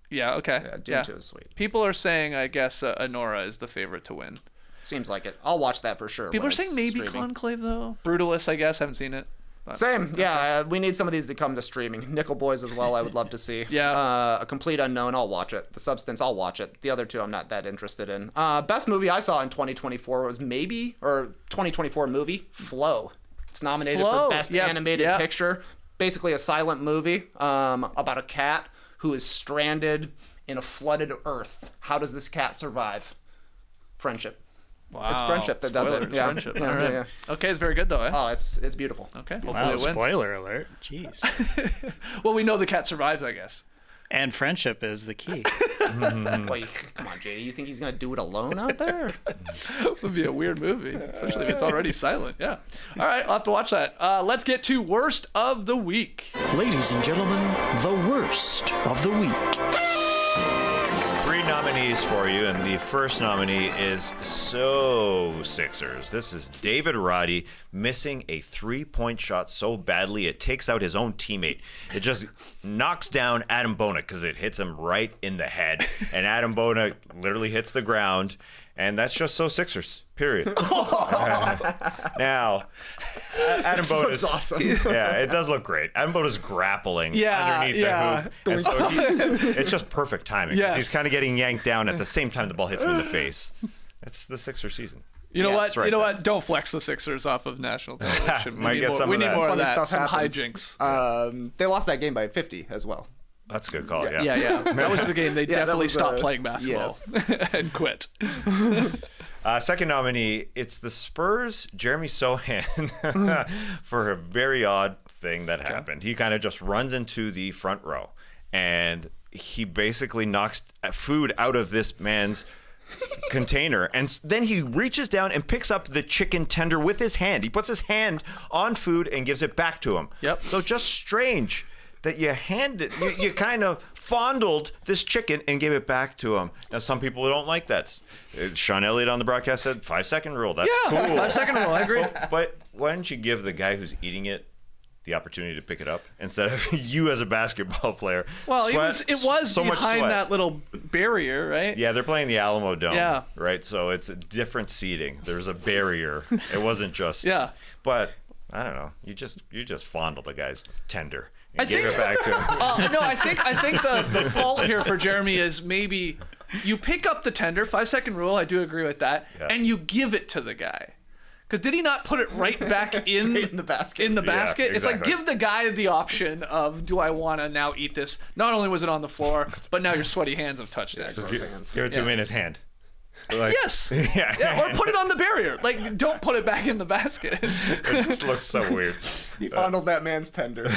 Yeah, okay.
Yeah, Dune 2 is sweet.
People are saying, I guess, Anora is the favorite to win.
Seems like it. I'll watch that for sure.
People
when
are saying
it's
maybe
streaming.
Conclave, though. Brutalist, I guess. Haven't seen it. But...
Same, yeah. We need some of these to come to streaming. Nickel Boys as well, I would love to see.
Yeah.
A Complete Unknown, I'll watch it. The Substance, I'll watch it. The other 2, I'm not that interested in. Best movie I saw in 2024 was 2024 movie, Flow. It's nominated
Flow.
for Best Animated
Yep.
Picture. Basically a silent movie about a cat who is stranded in a flooded earth. How does this cat survive? Friendship.
Wow.
It's friendship that does
Spoiler,
it.
it's
Yeah.
friendship.
Yeah,
All right.
yeah.
Okay, it's very good, though, eh?
Oh, it's beautiful.
Okay, hopefully
Wow,
it wins.
spoiler alert. Jeez.
Well, we know the cat survives, I guess.
And friendship is the key.
Wait, come on, JD. You think he's going to do it alone out there?
It would be a weird movie, especially if it's already silent. Yeah. All right, I'll have to watch that. Let's get to Worst of the Week.
Ladies and gentlemen, the worst of the week.
3 nominees nominees for you, and the first nominee is so Sixers. This is David Roddy missing a three-point shot so badly it takes out his own teammate. It just knocks down Adam Bona because it hits him right in the head, and Adam Bona literally hits the ground, and that's just so Sixers. Period. Now, Adam Bona
looks awesome.
Yeah, it does look great. Adam Bona's grappling underneath the hoop, and so it's just perfect timing.
Yes.
He's kind of getting yanked down at the same time the ball hits him in the face. It's the Sixers season.
You know what?
that's right
You know
there.
what? Don't flex the Sixers off of national television.
Might get some
we
of
need
that.
more of
Funny
that.
stuff
Some
happens.
hijinks.
They lost that game by 50 as well.
That's a good call.
Yeah. That was the game they
that
definitely
was,
stopped playing basketball and quit.
Second nominee, it's the Spurs' Jerermy Sochan for a very odd thing that happened. He kind of just runs into the front row, and he basically knocks food out of this man's container, and then he reaches down and picks up the chicken tender with his hand. He puts his hand on food and gives it back to him.
Yep.
So just strange that you handed, you kind of fondled this chicken and gave it back to him. Now, some people don't like that. Sean Elliott on the broadcast said 5-second rule. That's cool.
5-second rule. I agree.
But why don't you give the guy who's eating it the opportunity to pick it up instead of you as a basketball player?
Well, it was
so much
behind
sweat.
that little barrier, right?
Yeah, they're playing the Alamo Dome,
Yeah.
right? So it's a different seating. There's a barrier. It wasn't just.
Yeah.
But I don't know. You just fondled the guy's tender and
I
gave
think-
it back to him.
No, I think the fault here for Jeremy is maybe you pick up the tender, 5-second rule. I do agree with that,
Yeah.
and you give it to the guy. Because did he not put it right back in
the basket.
In the basket, it's like
exactly.
give the guy the option of, do I want to now eat this? Not only was it on the floor, but now your sweaty hands have touched it.
Give it to him in his hand. Like,
Yes.
Yeah.
Or put it on the barrier. Like, don't put it back in the basket.
It just looks so weird.
He fondled that man's tender.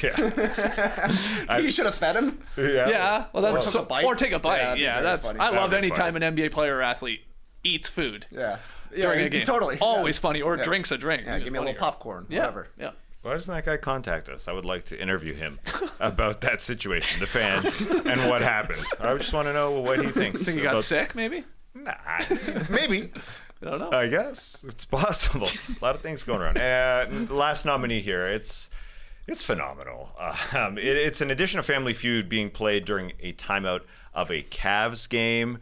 Yeah.
You should have fed him.
Yeah. Well, that's
take a bite.
or take a bite.
Yeah, that'd be
Yeah,
very
that's.
funny.
I love
That'd be
any
funny.
time an NBA player or athlete eats food
Yeah.
during a game.
Totally.
Always
Yeah.
funny. Or
Yeah.
drinks a drink.
Yeah, give me a little popcorn.
Yeah.
Whatever.
Yeah.
Why doesn't that guy contact us? I would like to interview him about that situation, the fan, and what happened. I just want to know what he thinks.
Think he got
about-
sick? Maybe.
Nah, maybe.
I don't know.
I guess it's possible. A lot of things going around. The last nominee here, it's phenomenal. It's an edition of Family Feud being played during a timeout of a Cavs game.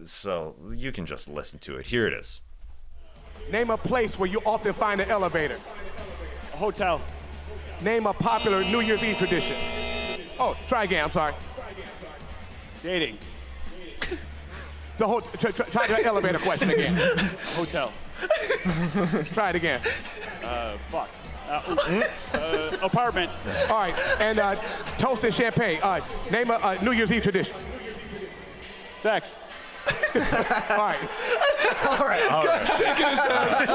So you can just listen to it. Here it is.
Name a place where you often find an elevator.
A hotel.
Name a popular New Year's Eve tradition. Oh, try again, I'm sorry.
Dating.
Try the elevator question again.
Hotel.
Try it again.
Fuck. Apartment.
All right, and toast and champagne. Name a New Year's Eve tradition.
Sex.
All right.
Shaking his head.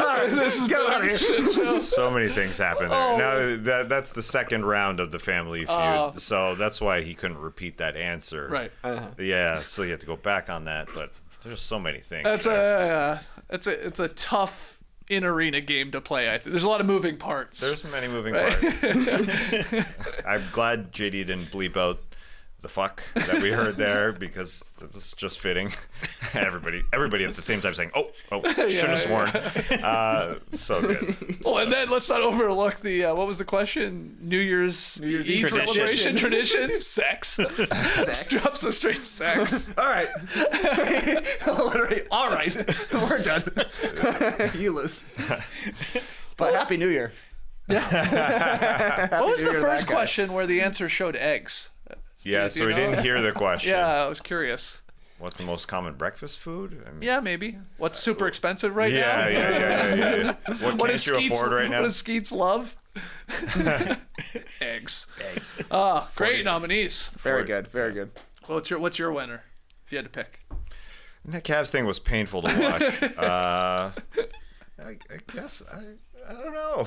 All right, this is good.
So many things happened there. Now that's the second round of the Family Feud, so that's why he couldn't repeat that answer.
Right.
Yeah, so you have to go back on that. But there's so many things.
It's a tough in arena game to play. I think there's a lot of moving parts.
There's many moving parts. I'm glad JD didn't bleep out the fuck that we heard there because it was just fitting. Everybody at the same time saying, oh, shouldn't have sworn. So good.
Oh, and then let's not overlook the what was the question? New Year's Eve
Tradition.
celebration tradition? Sex. Drops the straight sex. All right.
Literally.
All right. We're done.
You lose. But Happy New Year.
What was the
New Year,
first
that guy.
question where the answer showed eggs?
Yeah,
Do
so
you
we
know?
didn't hear the question.
Yeah, I was curious.
What's the most common breakfast food? I mean,
Yeah, maybe. What's super expensive right now?
yeah. What
What
can't
does
you
Skeets,
afford right now?
What does Skeets love? Eggs. Ah, great nominees.
Very good. Very good.
What's your winner? If you had to pick.
That Cavs thing was painful to watch. I guess I don't know.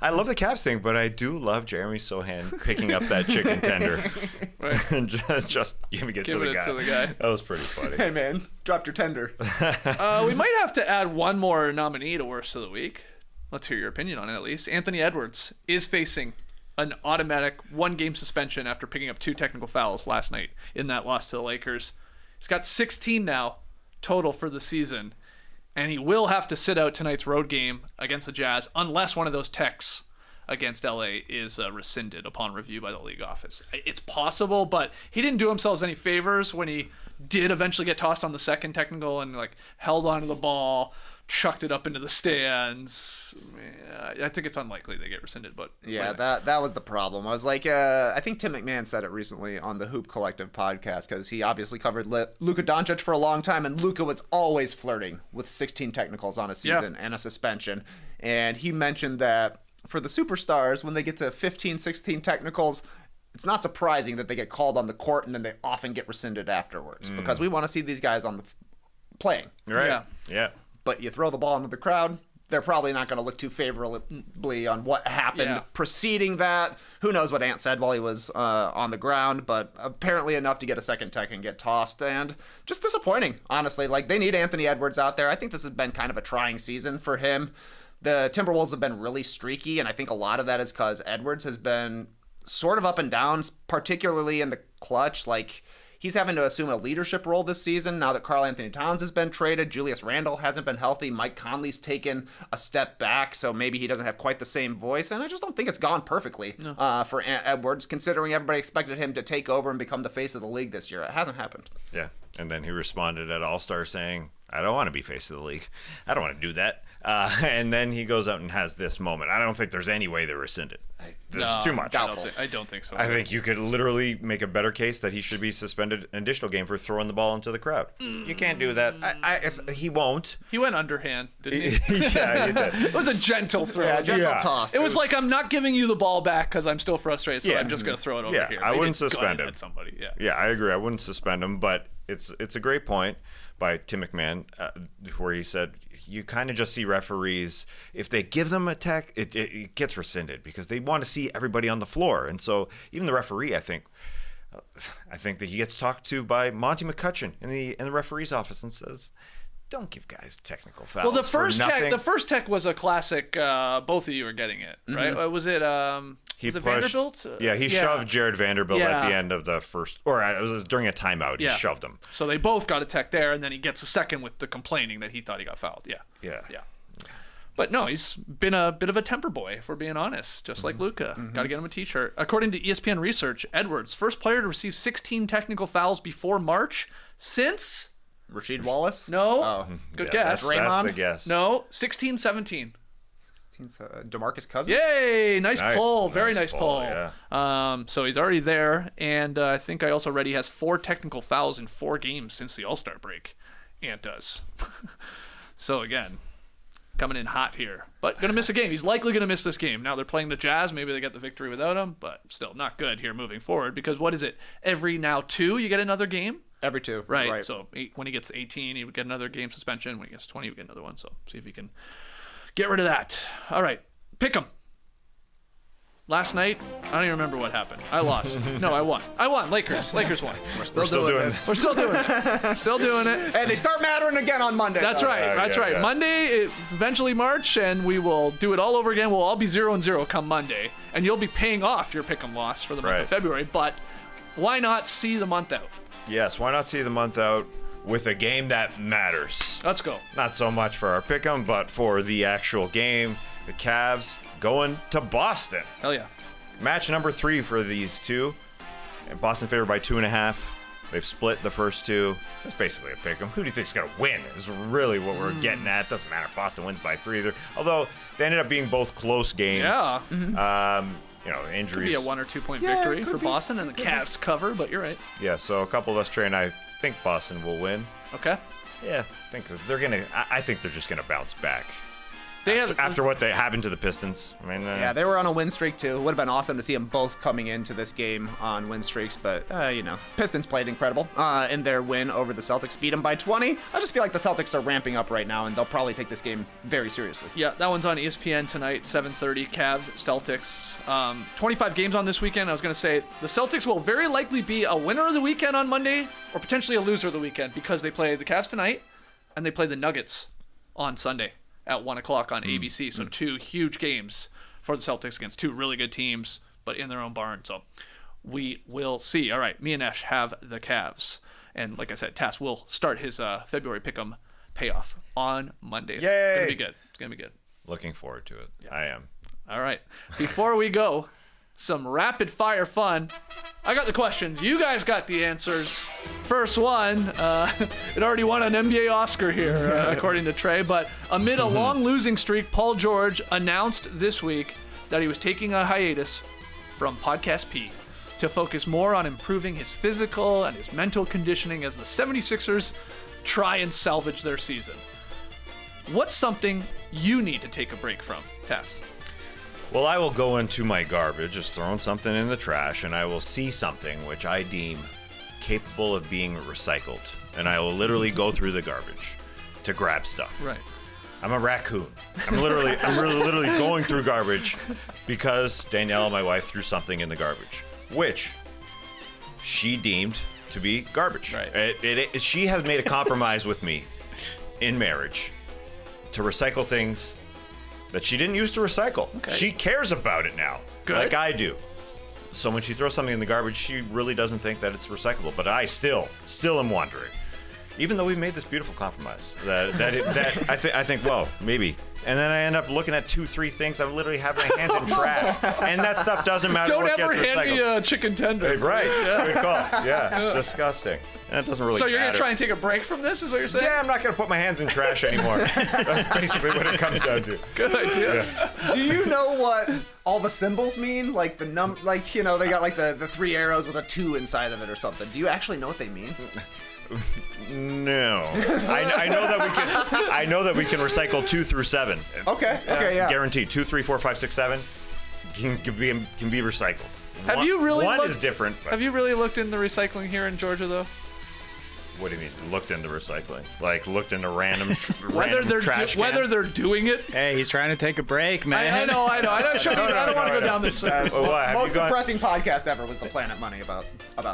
I love the Cavs thing, but I do love Jerermy Sochan picking up that chicken tender and just giving it to the guy. That was pretty funny.
Hey, man. Dropped your tender.
We might have to add one more nominee to Worst of the Week. Let's hear your opinion on it at least. Anthony Edwards is facing an automatic 1-game suspension after picking up 2 technical fouls last night in that loss to the Lakers. He's got 16 now total for the season, and he will have to sit out tonight's road game against the Jazz unless one of those techs against LA is rescinded upon review by the league office. It's possible, but he didn't do himself any favors when he did eventually get tossed on the second technical and like held onto the ball, chucked it up into the stands. I think it's unlikely they get rescinded, but
yeah, that was the problem. I was like, I think Tim McMahon said it recently on the Hoop Collective podcast, because he obviously covered Luka Doncic for a long time, and Luka was always flirting with 16 technicals on a season and a suspension. And he mentioned that for the superstars, when they get to 15, 16 technicals, it's not surprising that they get called on the court and then they often get rescinded afterwards, because we want to see these guys on the playing.
Right. Yeah.
But you throw the ball into the crowd, they're probably not going to look too favorably on what happened preceding that. Who knows what Ant said while he was on the ground, but apparently enough to get a second tech and get tossed. And just disappointing, honestly. Like, they need Anthony Edwards out there. I think this has been kind of a trying season for him. The Timberwolves have been really streaky, and I think a lot of that is because Edwards has been sort of up and down, particularly in the clutch. Like, he's having to assume a leadership role this season now that Karl Anthony Towns has been traded. Julius Randle hasn't been healthy. Mike Conley's taken a step back, so maybe he doesn't have quite the same voice. And I just don't think it's gone perfectly for Edwards, considering everybody expected him to take over and become the face of the league this year. It hasn't happened.
Yeah. And then he responded at All-Star saying, I don't want to be face of the league. I don't want to do that. And then he goes out and has this moment. I don't think there's any way they rescind it. There's too much.
I don't think so.
I think you could literally make a better case that he should be suspended an additional game for throwing the ball into the crowd. You can't do that. If he won't.
He went underhand, didn't he?
Yeah, he did.
It was a gentle throw.
Yeah, gentle toss.
It was like, I'm not giving you the ball back because I'm still frustrated, so I'm just going to throw it over here.
I wouldn't suspend him.
At somebody.
Yeah, I agree. I wouldn't suspend him, but it's a great point by Tim McMahon where he said you kind of just see referees, if they give them a tech, it gets rescinded because they want to see everybody on the floor. And so even the referee, I think that he gets talked to by Monty McCutcheon in the referee's office and says, don't give guys technical fouls.
Well, the
the
first tech was a classic. Both of you are getting it, right? Was it? Was it Vanderbilt?
He shoved Jared Vanderbilt at the end of the first, or it was during a timeout. He shoved him.
So they both got a tech there, and then he gets a second with the complaining that he thought he got fouled. Yeah. But no, he's been a bit of a temper boy, if we're being honest, just like Luka. Got to get him a t-shirt. According to ESPN research, Edwards, first player to receive 16 technical fouls before March since
Rasheed Wallace?
No. Good guess.
Draymond?
That's the guess.
No, 16-17.
DeMarcus Cousins?
Yay! Nice pull. Very nice pull.
Yeah.
So he's already there, and I think I also read he has 4 technical fouls in 4 games since the All-Star break. Ant does. So again, coming in hot here, but gonna miss a game. He's likely gonna miss this game. Now they're playing the Jazz. Maybe they get the victory without him, but still not good here moving forward. Because what is it? Every now 2, you get another game.
Every 2.
Right. So when he gets 18, he would get another game suspension. When he gets 20, he would get another one. So see if he can get rid of that. All right. Pick 'em. Last night, I don't even remember what happened. I lost. No, I won. Lakers won.
We're still doing this.
We're still doing it. Still doing it.
Hey, they start mattering again on Monday.
That's right. That's right.
Yeah.
Monday, it's eventually March, and we will do it all over again. We'll all be 0-0 come Monday, and you'll be paying off your pick 'em loss for the month of February. But why not see the month out?
Yes, why not see the month out with a game that matters?
Let's go.
Not so much for our pick'em, but for the actual game. The Cavs going to Boston.
Hell yeah.
Match number 3 for these two. And Boston favored by 2.5. They've split the first 2. That's basically a pick'em. Who do you think's gonna win? Is really what we're getting at. Doesn't matter if Boston wins by 3 either. Although they ended up being both close games.
Yeah.
Injuries.
Could be a 1 or 2 point victory for Boston, and the Cavs cover. But you're right.
Yeah. So a couple of us train. I think Boston will win.
Okay.
Yeah, I think they're gonna. I think they're just gonna bounce back.
After
what they happened to the Pistons. I mean,
yeah, they were on a win streak too. It would have been awesome to see them both coming into this game on win streaks, but Pistons played incredible in their win over the Celtics, beat them by 20. I just feel like the Celtics are ramping up right now, and they'll probably take this game very seriously.
Yeah, that one's on ESPN tonight, 7:30. Cavs, Celtics. 25 games on this weekend. I was going to say the Celtics will very likely be a winner of the weekend on Monday, or potentially a loser of the weekend, because they play the Cavs tonight, and they play the Nuggets on Sunday at 1 o'clock on ABC. So 2 huge games for the Celtics against 2 really good teams. but in their own barn. So we will see. All right, me and Esh have the Cavs. And like I said, Tass will start his February pick'em payoff on Monday. It's going to be good. It's going to be good.
Looking forward to it. I am.
All right. Before we go, some rapid fire fun. I got the questions. You guys got the answers. First one, it already won an NBA Oscar here, according to Trey. But amid a long losing streak, Paul George announced this week that he was taking a hiatus from Podcast P to focus more on improving his physical and his mental conditioning as the 76ers try and salvage their season. What's something you need to take a break from, Tass?
Well, I will go into my garbage, just throwing something in the trash, and I will see something which I deem capable of being recycled. And I will literally go through the garbage to grab stuff.
Right.
I'm a raccoon. I'm literally going through garbage because Danielle, my wife, threw something in the garbage, which she deemed to be garbage.
Right.
She has made a compromise with me in marriage to recycle things that she didn't used to recycle.
Okay.
She cares about it now,
Good.
like I do. So when she throws something in the garbage, she really doesn't think that it's recyclable. But I still am wondering, even though we've made this beautiful compromise, I think, well, maybe. And then I end up looking at 2-3 things. I'm literally having my hands in trash, and that stuff doesn't matter.
Don't
what
ever
gets
hand me
recycled.
a chicken tender.
Right.
Yeah.
Good call. Yeah. Disgusting. And it doesn't really
So you're going
matter.
to try and take a break from this, is what you're saying?
Yeah, I'm not going to put my hands in trash anymore. That's basically what it comes down to.
Good idea.
Do you know what all the symbols mean? Like the they got like the 3 arrows with a 2 inside of it or something. Do you actually know what they mean?
No. I know that we can recycle 2 through 7.
Okay, yeah.
Guaranteed. 2, 3, 4, 5, 6, 7 can be recycled.
Have you really
one
looked,
is different. But
Have you really looked into recycling here in Georgia, though?
what do you mean? Looked into recycling? Like looked into random
Whether they're
trash can?
whether they're doing it.
Hey, he's trying to take a break, man.
I know. I don't want to go down this.
Well, what, have
Most
you gone?
depressing podcast ever was the Planet Money about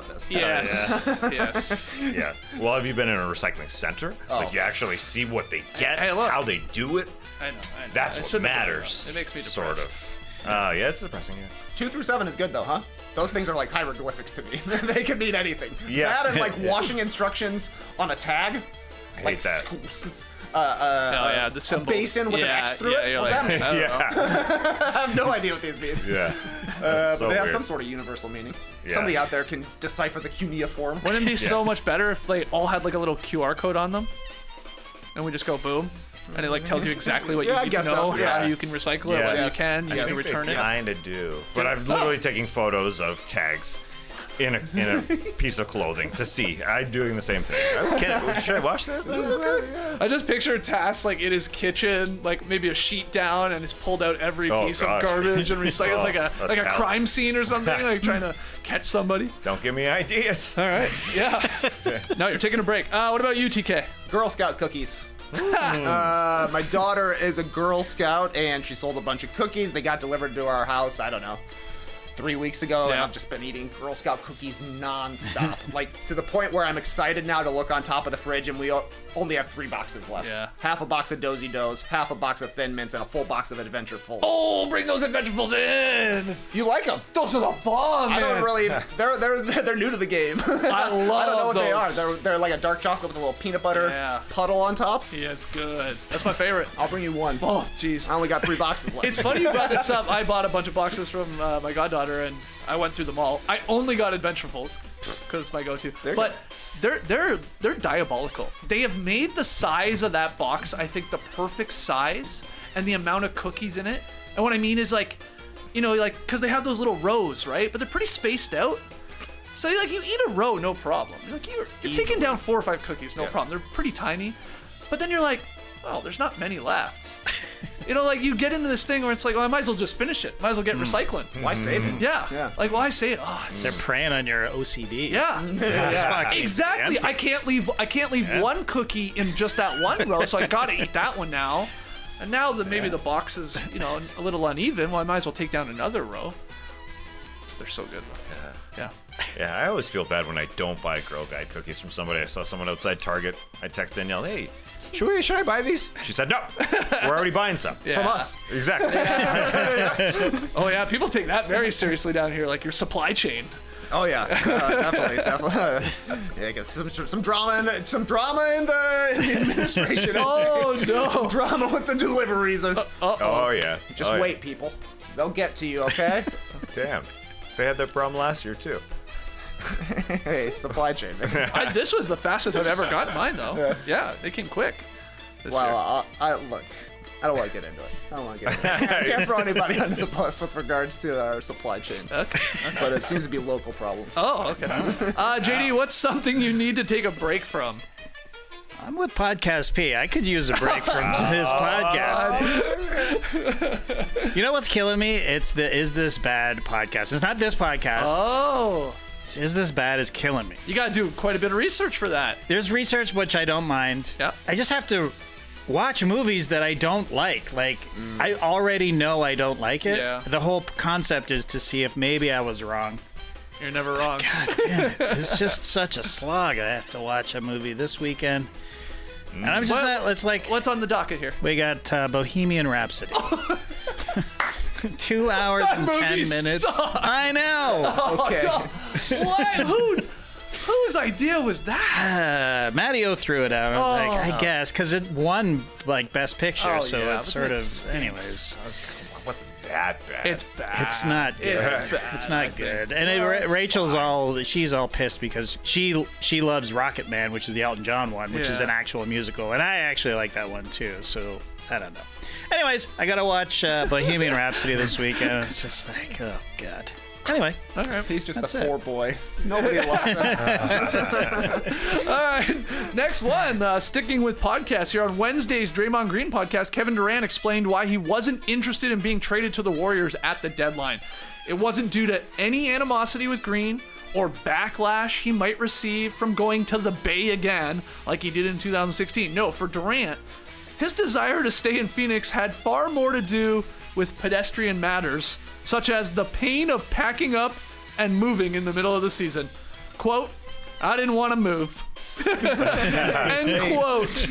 this.
Yes. Yes.
Yeah. Well, have you been in a recycling center?
Oh.
Like you actually see what they get,
Hey, look.
how they do it.
I know.
That's
I
what
shouldn't have brought
matters.
It makes me depressed.
Sort of. Yeah, it's depressing. Yeah.
2 through 7 is good though, huh? Those things are like hieroglyphics to me. They can mean anything.
Yeah.
That and like washing instructions on a tag.
I
Like
hate that.
schools.
Oh yeah, the
A
symbols.
basin with an X through it?
You're
What's
like,
that mean?
I don't know.
Yeah.
I have no idea what these means.
Yeah.
But
That's so
they have
weird.
some sort of universal meaning.
Yeah.
Somebody out there can decipher the cuneiform.
Wouldn't it be so much better if they all had like a little QR code on them, and we just go boom, and it like tells you exactly what
Yeah, I
you need to
guess so,
know,
yeah.
how you can recycle it,
Yeah.
whether
Yes.
you can, you
I
can
think
return
they
it.
kind of do, but I'm literally taking photos of tags in a piece of clothing to see. I'm doing the same thing. Should I wash this? Is this okay?
I just picture Tass like in his kitchen, like maybe a sheet down, and he's pulled out every
Oh,
piece
gosh.
of garbage and recycles
Oh,
like a
that's hell.
crime scene or something, like trying to catch somebody.
Don't give me ideas.
All right, yeah. No, you're taking a break. What about you, TK?
Girl Scout cookies. My daughter is a Girl Scout, and she sold a bunch of cookies. They got delivered to our house, I don't know, 3 weeks ago, and
Yeah.
I've just been eating Girl Scout cookies nonstop. Like, to the point where I'm excited now to look on top of the fridge, and we only have 3 boxes left.
Yeah.
Half a box of Dozy Doughs, half a box of Thin Mints, and a full box of Adventurefuls.
Oh, bring those Adventurefuls in.
You like them?
Those are the bomb,
I
man.
don't really. They're new to the game.
I love
I don't know what they are.
those.
They're like a dark chocolate with a little peanut butter
Yeah.
puddle on top.
Yeah, it's good. That's my favorite.
I'll bring you one.
Oh, jeez.
I only got 3 boxes left.
It's funny you brought this up. I bought a bunch of boxes from my goddaughter, and I went through them all. I only got Adventurefuls because it's my go-to. But they're diabolical. They have made the size of that box, I think, the perfect size, and the amount of cookies in it. And what I mean is like, you know, like because they have those little rows, right? But they're pretty spaced out. So like you eat a row, no problem. Like you're taking down 4 or 5 cookies, no problem. They're pretty tiny. But then you're like, well, there's not many left. You know, like you get into this thing where it's like, well, I might as well just finish it. Might as well get recycling.
Why save it?
Yeah. Like, why say it? Oh, it's
They're preying on your OCD.
yeah.
This box needs to be
Exactly.
empty.
I can't leave one cookie in just that one row, so I gotta eat that one now. And now that maybe the box is, you know, a little uneven, well, I might as well take down another row. They're so good. Yeah.
Yeah, I always feel bad when I don't buy Girl Guide cookies from somebody. I saw someone outside Target. I text Danielle, hey, should I buy these? She said, no, we're already buying some.
Yeah.
From us.
Exactly.
Oh yeah, people take that very seriously down here, like your supply chain.
Oh yeah, definitely. Yeah, I guess some drama in the administration.
Oh no.
Drama with the deliveries.
Oh, yeah.
Just
Oh,
wait, people. They'll get to you, okay?
Yeah. Damn. They had that problem last year, too.
Hey, supply chain.
This was the fastest I've ever gotten mine though. Yeah, they came quick. This year.
Well, look, I don't want to get into it. I can't throw anybody under the bus with regards to our supply chains.
Okay.
But it seems to be local problems.
Oh, okay. JD, what's something you need to take a break from?
I'm with Podcast P. I could use a break from his podcast. You know what's killing me? It's the Is This Bad podcast. It's not this podcast.
Oh.
It's Is This Bad is killing me.
You got to do quite a bit of research for that.
There's research, which I don't mind.
Yeah.
I just have to watch movies that I don't like. Like, I already know I don't like it.
Yeah.
The whole concept is to see if maybe I was wrong.
You're never wrong.
God damn it. It's just such a slog. I have to watch a movie this weekend. And I'm just not, it's like,
What's on the docket here?
we got Bohemian Rhapsody. 2 hours and
movie
10 minutes.
sucks.
I know.
Okay.
What? Whose idea was that?
Matteo threw it out. I was like, I guess, because it won like Best Picture,
Oh,
so
yeah,
it's
but
sort
that
of.
stinks.
Anyways,
It wasn't that bad.
It's bad.
it's not good.
It's bad.
It's not good. And Rachel's she's all pissed because she loves Rocket Man, which is the Elton John one, which is
Yeah.
an actual musical, and I actually like that one too. So I don't know. Anyways, I gotta watch Bohemian Rhapsody this weekend. It's just like, oh god. Anyway,
All right.
He's just
That's
a
it.
poor boy. Nobody loves him.
All right. Next one. Sticking with podcasts here on Wednesday's Draymond Green podcast, Kevin Durant explained why he wasn't interested in being traded to the Warriors at the deadline. It wasn't due to any animosity with Green or backlash he might receive from going to the Bay again like he did in 2016. No, for Durant, his desire to stay in Phoenix had far more to do with pedestrian matters, such as the pain of packing up and moving in the middle of the season. Quote, I didn't want to move. End quote.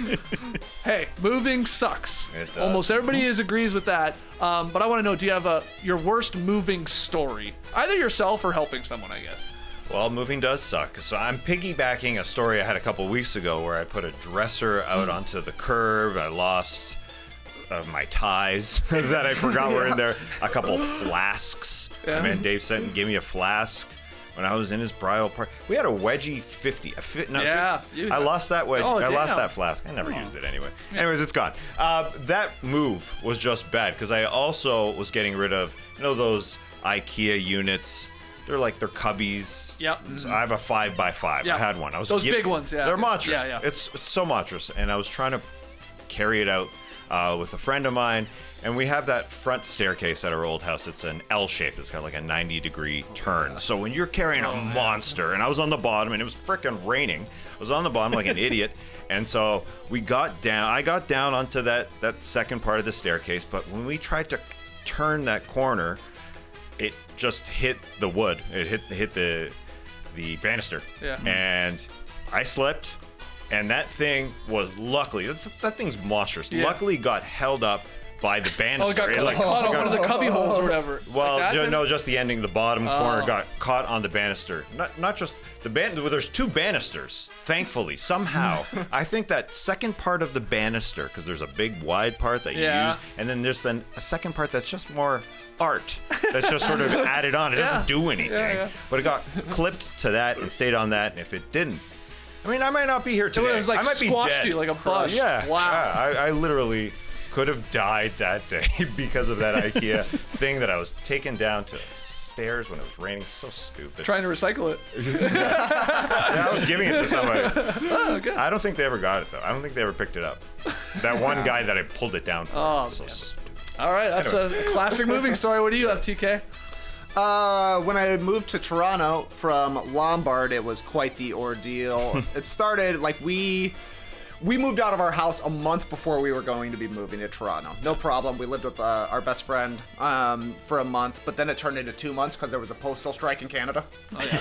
Hey, moving sucks.
It does.
Almost everybody agrees with that. But I want to know, do you have your worst moving story? Either yourself or helping someone, I guess.
Well, moving does suck. So I'm piggybacking a story I had a couple weeks ago where I put a dresser out onto the curb. I lost my ties that I forgot were in there. A couple flasks.
Yeah.
And Dave sent and gave me a flask when I was in his bridal party. We had a wedgie 50.
Yeah,
50. I lost that wedgie.
Oh,
I lost
damn.
that flask. I never used it anyway. Anyways, it's gone. That move was just bad because I also was getting rid of, those IKEA units. They're cubbies.
Yep.
So I have a 5x5.
Yep.
I had one.
Those big ones, yeah.
They're monstrous.
Yeah, yeah.
It's so monstrous. And I was trying to carry it out with a friend of mine. And we have that front staircase at our old house. It's an L shape. It's got like a 90-degree turn. So when you're carrying a monster, and I was on the bottom, and it was frickin' raining. I was on the bottom like an idiot. And so we got down. I got down onto that second part of the staircase. But when we tried to turn that corner, it just hit the wood. It hit the banister.
Yeah.
And I slipped. And that thing was luckily, that thing's monstrous.
Yeah.
Luckily got held up by the banister.
Oh, it got caught on one of the cubby holes or whatever.
Well,
Like that,
no, just the ending, the bottom corner got caught on the banister. Not just the banister. There's two banisters. Thankfully, somehow, I think that second part of the banister, because there's a big wide part that you
Yeah.
use, and then there's a second part that's just more art. That's just sort of added on. It doesn't do anything.
Yeah.
But it got clipped to that and stayed on that. And if it didn't, I might not be here today.
It was like
I might be
squashed
dead.
you like a bus.
Yeah.
Wow.
Yeah, I literally could have died that day because of that IKEA thing that I was taken down to stairs when it was raining. So stupid.
Trying to recycle it.
Yeah, I was giving it to somebody.
Oh, good.
I don't think they ever got it though. I don't think they ever picked it up. That one guy that I pulled it down for.
Oh,
so
damn it.
stupid.
All right, that's a classic moving story. What do you have, TK?
When I moved to Toronto from Lombard, it was quite the ordeal. It started we moved out of our house a month before we were going to be moving to Toronto. No problem. We lived with our best friend for a month, but then it turned into 2 months because there was a postal strike in Canada.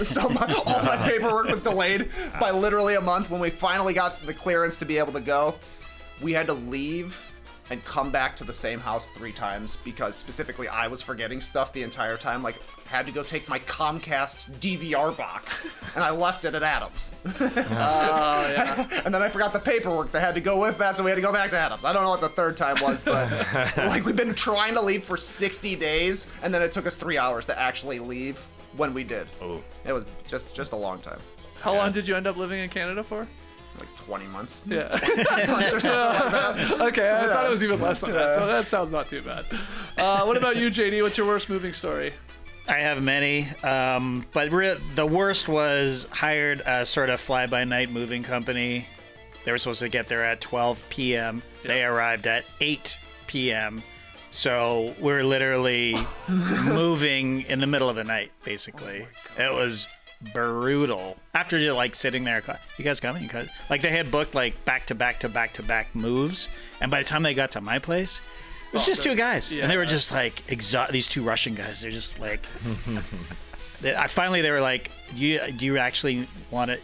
So all my paperwork was delayed by literally a month. When we finally got the clearance to be able to go, we had to leave and come back to the same house 3 times because specifically I was forgetting stuff the entire time. Like, had to go take my Comcast DVR box and I left it at Adams.
Yeah.
And then I forgot the paperwork that had to go with that, so we had to go back to Adams. I don't know what the third time was, but like we've been trying to leave for 60 days, and then it took us 3 hours to actually leave when we did.
Oh.
It was just a long time.
How long did you end up living in Canada for?
Like 20 months.
Yeah.
Months or something like that.
Okay, I thought it was even less than that, so that sounds not too bad. What about you, JD? What's your worst moving story?
I have many, but the worst was hired a sort of fly-by-night moving company. They were supposed to get there at 12 p.m. They arrived at 8 p.m. So we're literally moving in the middle of the night, basically. It was brutal. After just like sitting there, you guys coming? You guys? Like they had booked like back-to-back moves, and by the time they got to my place, it was just 2 guys, and they were just like these 2 Russian guys. They're just like, finally they were like, do you actually want to?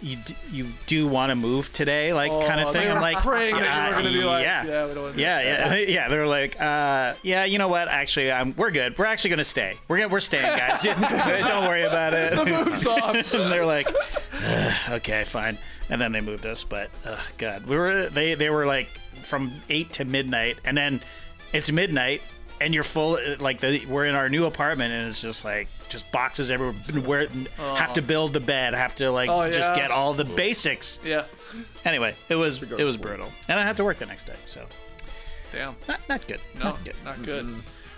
You do want to move today, like kind of thing. I'm like,
praying that you were going to be like,
yeah,
we don't want to
yeah. They were like, yeah, you know what? Actually, we're good. We're actually gonna stay. We're staying, guys. Don't worry about it.
The move's off.
And they're like, okay, fine. And then they moved us, but God, they were like from 8 to midnight, and then it's midnight and you're full, like we're in our new apartment and it's just like boxes everywhere. Have to build the bed, have to just get all the basics.
Yeah.
Anyway, it was brutal, and I had to work the next day. So
Damn.
not good.
No, not good.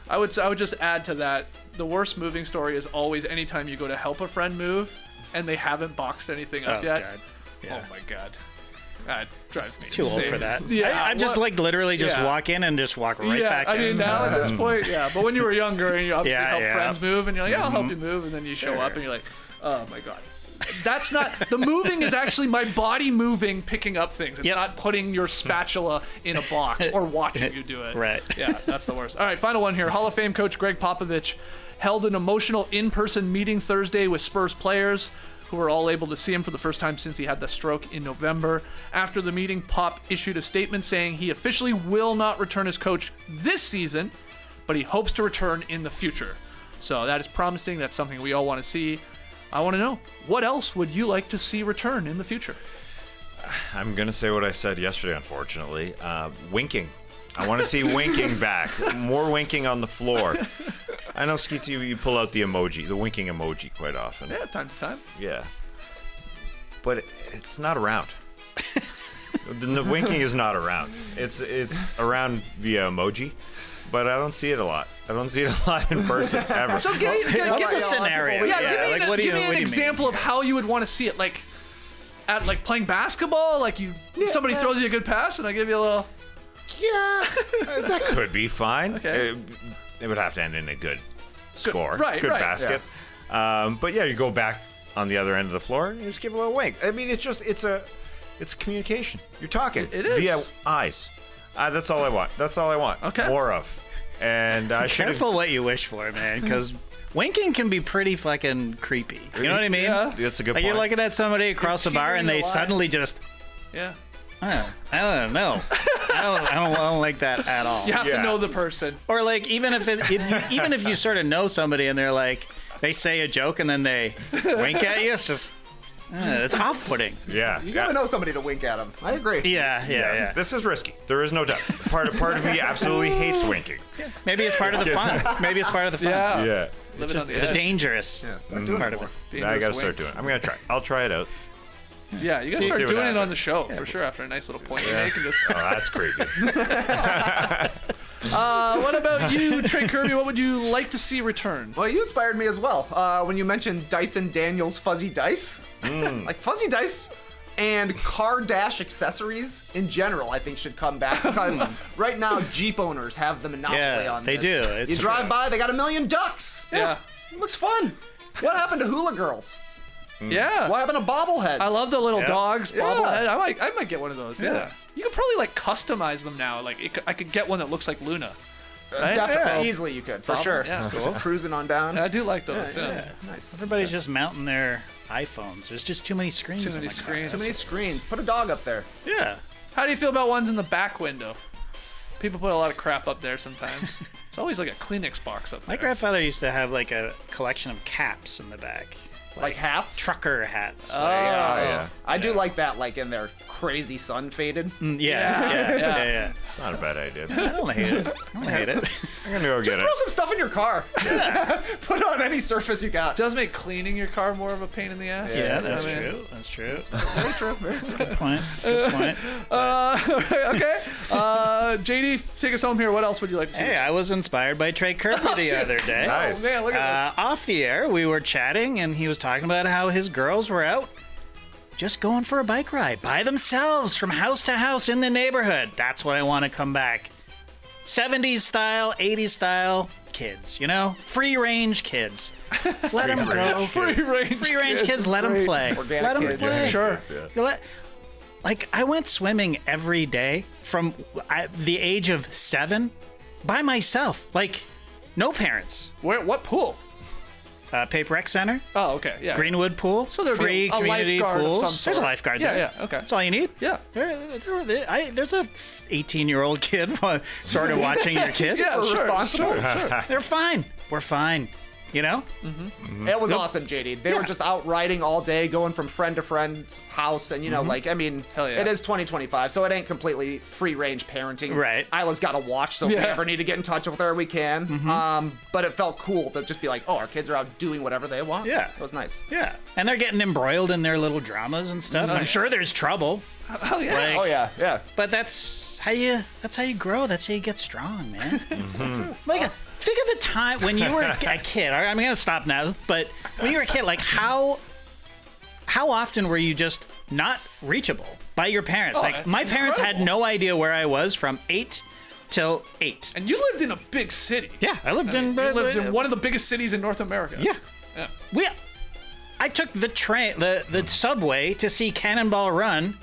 I would just add to that. The worst moving story is always anytime you go to help a friend move and they haven't boxed anything up yet.
God. Yeah.
Oh my God. That drives me
Too
insane.
old for that.
Yeah,
I just like literally just walk in and just walk right back in.
I mean, now at this point, but when you were younger and you obviously help friends move and you're like, I'll help you move, and then you show up and you're like, oh my God. That's not, the moving is actually my body moving, picking up things. It's not putting your spatula in a box or watching you do it.
Right.
Yeah, that's the worst. All right, final one here. Hall of Fame coach Greg Popovich held an emotional in-person meeting Thursday with Spurs players who were all able to see him for the first time since he had the stroke in November. After the meeting, Pop issued a statement saying he officially will not return as coach this season, but he hopes to return in the future. So that is promising. That's something we all want to see. I want to know, what else would you like to see return in the future?
I'm going to say what I said yesterday, unfortunately. Winking. I want to see winking back. More winking on the floor. I know, Skeets, you pull out the winking emoji quite often.
Yeah, time to time.
Yeah. But it's not around. The winking is not around. It's around via emoji, but I don't see it a lot. I don't see it a lot in person ever.
So give me
a scenario.
Give me an example of how you would want to see it. Like, at playing basketball, somebody throws you a good pass and I give you a little...
Yeah, that could be fine.
Okay.
It would have to end in a good score, good basket.
Yeah.
But yeah, you go back on the other end of the floor and you just give a little wink. I mean, it's communication. You're talking via eyes. That's all I want.
Okay.
More of. And I should
careful what you wish for, man, because winking can be pretty fucking creepy. You know what I mean?
Yeah.
That's a good point.
You're looking at somebody across the bar and they suddenly just...
Yeah.
I don't know. I don't like that at all.
You have to know the person.
Or even if you sort of know somebody and they're like, they say a joke and then they wink at you, it's just it's off-putting.
Yeah.
You gotta know somebody to wink at them. I agree.
Yeah.
This is risky. There is no doubt. Part of me absolutely hates winking.
Maybe it's part of the fun.
Yeah.
It's just
the dangerous part of it.
I gotta start doing it. I'm gonna try. I'll try it out.
Yeah, you gotta start doing it on the show for sure. After a nice little point you make, and just...
Oh, that's creepy.
What about you, Trey Kirby? What would you like to see return?
Well, you inspired me as well when you mentioned Dyson Daniels fuzzy dice. Like fuzzy dice and car dash accessories in general, I think should come back because right now Jeep owners have the monopoly on this.
They do.
You drive by, they got 1 million ducks.
Yeah.
It looks fun. What happened to hula girls?
Yeah.
What happened to bobbleheads?
I love the little dogs bobblehead.
Yeah.
I might get one of those. Yeah. You could probably customize them now. I could get one that looks like Luna. Right?
Definitely, easily you could, for sure.
Yeah,
Just cruising on down.
I do like those. Yeah.
Nice.
Everybody's just mounting their iPhones. There's just too many screens.
Too many screens.
Too many screens. Put a dog up there.
Yeah.
How do you feel about ones in the back window? People put a lot of crap up there sometimes. It's always like a Kleenex box up there.
My grandfather used to have like a collection of caps in the back.
Like hats?
Trucker hats.
yeah.
I do like that, like in their crazy sun faded.
Yeah.
It's not a bad idea.
I don't hate it.
I'm gonna go
Just
get
throw
it.
some stuff in your car. Put it on any surface you got.
Does make cleaning your car more of a pain in the ass.
Yeah, that's
I mean,
true. That's true.
Very true.
That's a good point. That's a good point.
Okay. JD, take us home here. What else would you like to see?
Hey, I was inspired by Trey Kirby the other day.
Oh, man, look at this.
Off the air, we were chatting, and he was talking about how his girls were out just going for a bike ride by themselves from house to house in the neighborhood. That's what I want to come back. 70s style, 80s style kids, you know? Free range kids. Let them go.
Free range
kids, let them play.
Organic
Let them
kids.
play.
Sure.
Like, I went swimming every day from the age of 7 by myself. Like, no parents.
What pool?
Paper Rec Center.
Oh, okay. Yeah.
Greenwood Pool.
So there'd
free
be a
community
lifeguard of
pools.
some sort.
There's a lifeguard
Yeah,
there.
yeah, okay.
That's all you need.
Yeah.
There's a 18-year-old kid sort of watching your kids.
Yeah, sure,
responsible.
Sure.
They're fine. We're fine. You know?
It was awesome, JD. They were just out riding all day, going from friend to friend's house, and you know, like, I mean,
Hell yeah.
it is 2025, so it ain't completely free range parenting.
Right.
Isla's got a watch, so if we
Yeah.
ever need to get in touch with her, we can. But it felt cool to just be like, oh, our kids are out doing whatever they want.
Yeah.
It was nice.
Yeah. And they're getting embroiled in their little dramas and stuff. I'm sure there's trouble.
Oh, yeah.
Like,
Oh yeah, yeah.
But that's how you grow. That's how you get strong, man. Like, think of the time when you were a kid. All right, I'm gonna stop now. But when you were a kid, like how often were you just not reachable by your parents? Like
that's
my parents had
incredible.
no idea where I was from 8 till 8.
And you lived in a big city.
Yeah, I lived in.
You lived in one of the biggest cities in North America.
Yeah.
Yeah.
I took the train, the subway to see Cannonball Run.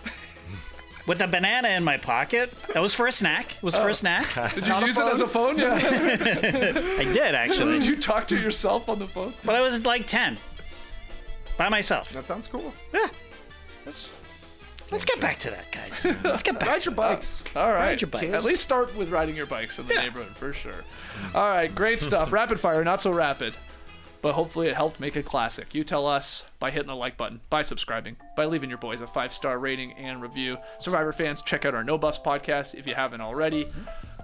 With a banana in my pocket. That was for a snack. It was for a snack.
Did you use it as a phone? Yeah.
I did, actually.
Did you talk to yourself on the phone?
But I was like 10. By myself.
That sounds cool.
Yeah. Let's get back to that, guys. Let's get back
Ride
to
your bikes.
All right.
Ride your bikes.
At least start with riding your bikes in the neighborhood for sure. All right, great stuff. Rapid fire, not so rapid, but hopefully it helped make it classic. You tell us by hitting the like button, by subscribing, by leaving your boys a 5-star rating and review. Survivor fans, check out our No Buffs podcast if you haven't already.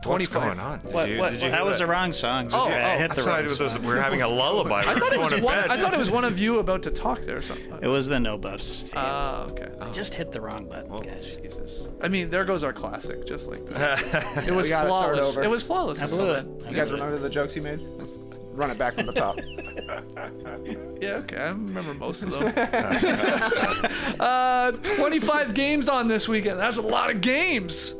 What's going on?
What?
Did you hear
That was the wrong song.
Oh,
I hit
I
the
thought
wrong
it was
song.
we were having a lullaby.
I thought it was
going to
one.
bed.
I thought it was one of you about to talk there or something.
It was the No Buffs.
Okay.
I just hit the wrong button, guys.
Jesus. I mean, there goes our classic, just like that. It was
gotta start
flawless.
over.
It was flawless.
I blew it.
You guys remember the jokes you made? Let's run it back from the top.
Yeah, okay. I remember most of them. 25 games on this weekend. That's a lot of games.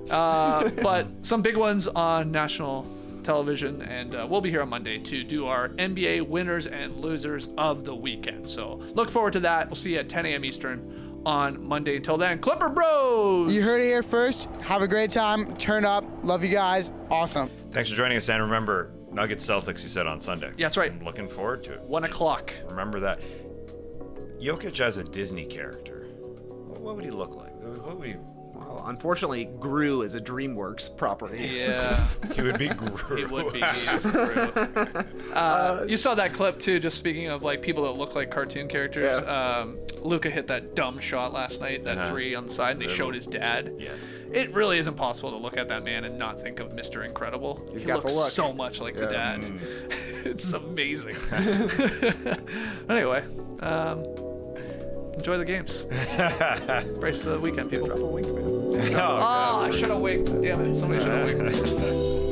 But some big ones on national television, and we'll be here on Monday to do our NBA winners and losers of the weekend. So look forward to that. We'll see you at 10 a.m. Eastern on Monday. Until then, Clipper Bros!
You heard it here first. Have a great time. Turn up. Love you guys. Awesome.
Thanks for joining us, and remember, Nuggets Celtics, you said on Sunday.
Yeah, that's right.
I'm looking forward to it.
1 o'clock.
Remember that. Jokic as a Disney character. What would he look like? What would he?
Well, unfortunately, Gru is a DreamWorks property.
Yeah,
He would be Gru.
he would be. You saw that clip too. Just speaking of like people that look like cartoon characters, Luka hit that dumb shot last night, that 3 on the side, and they showed his dad.
Yeah.
It really is impossible to look at that man and not think of Mr. Incredible. He
got the
looks
look.
so much like the dad. It's amazing. Anyway, enjoy the games. Brace the weekend, people.
Oh,
Oh, I should have winked. Damn it. Somebody should have winked.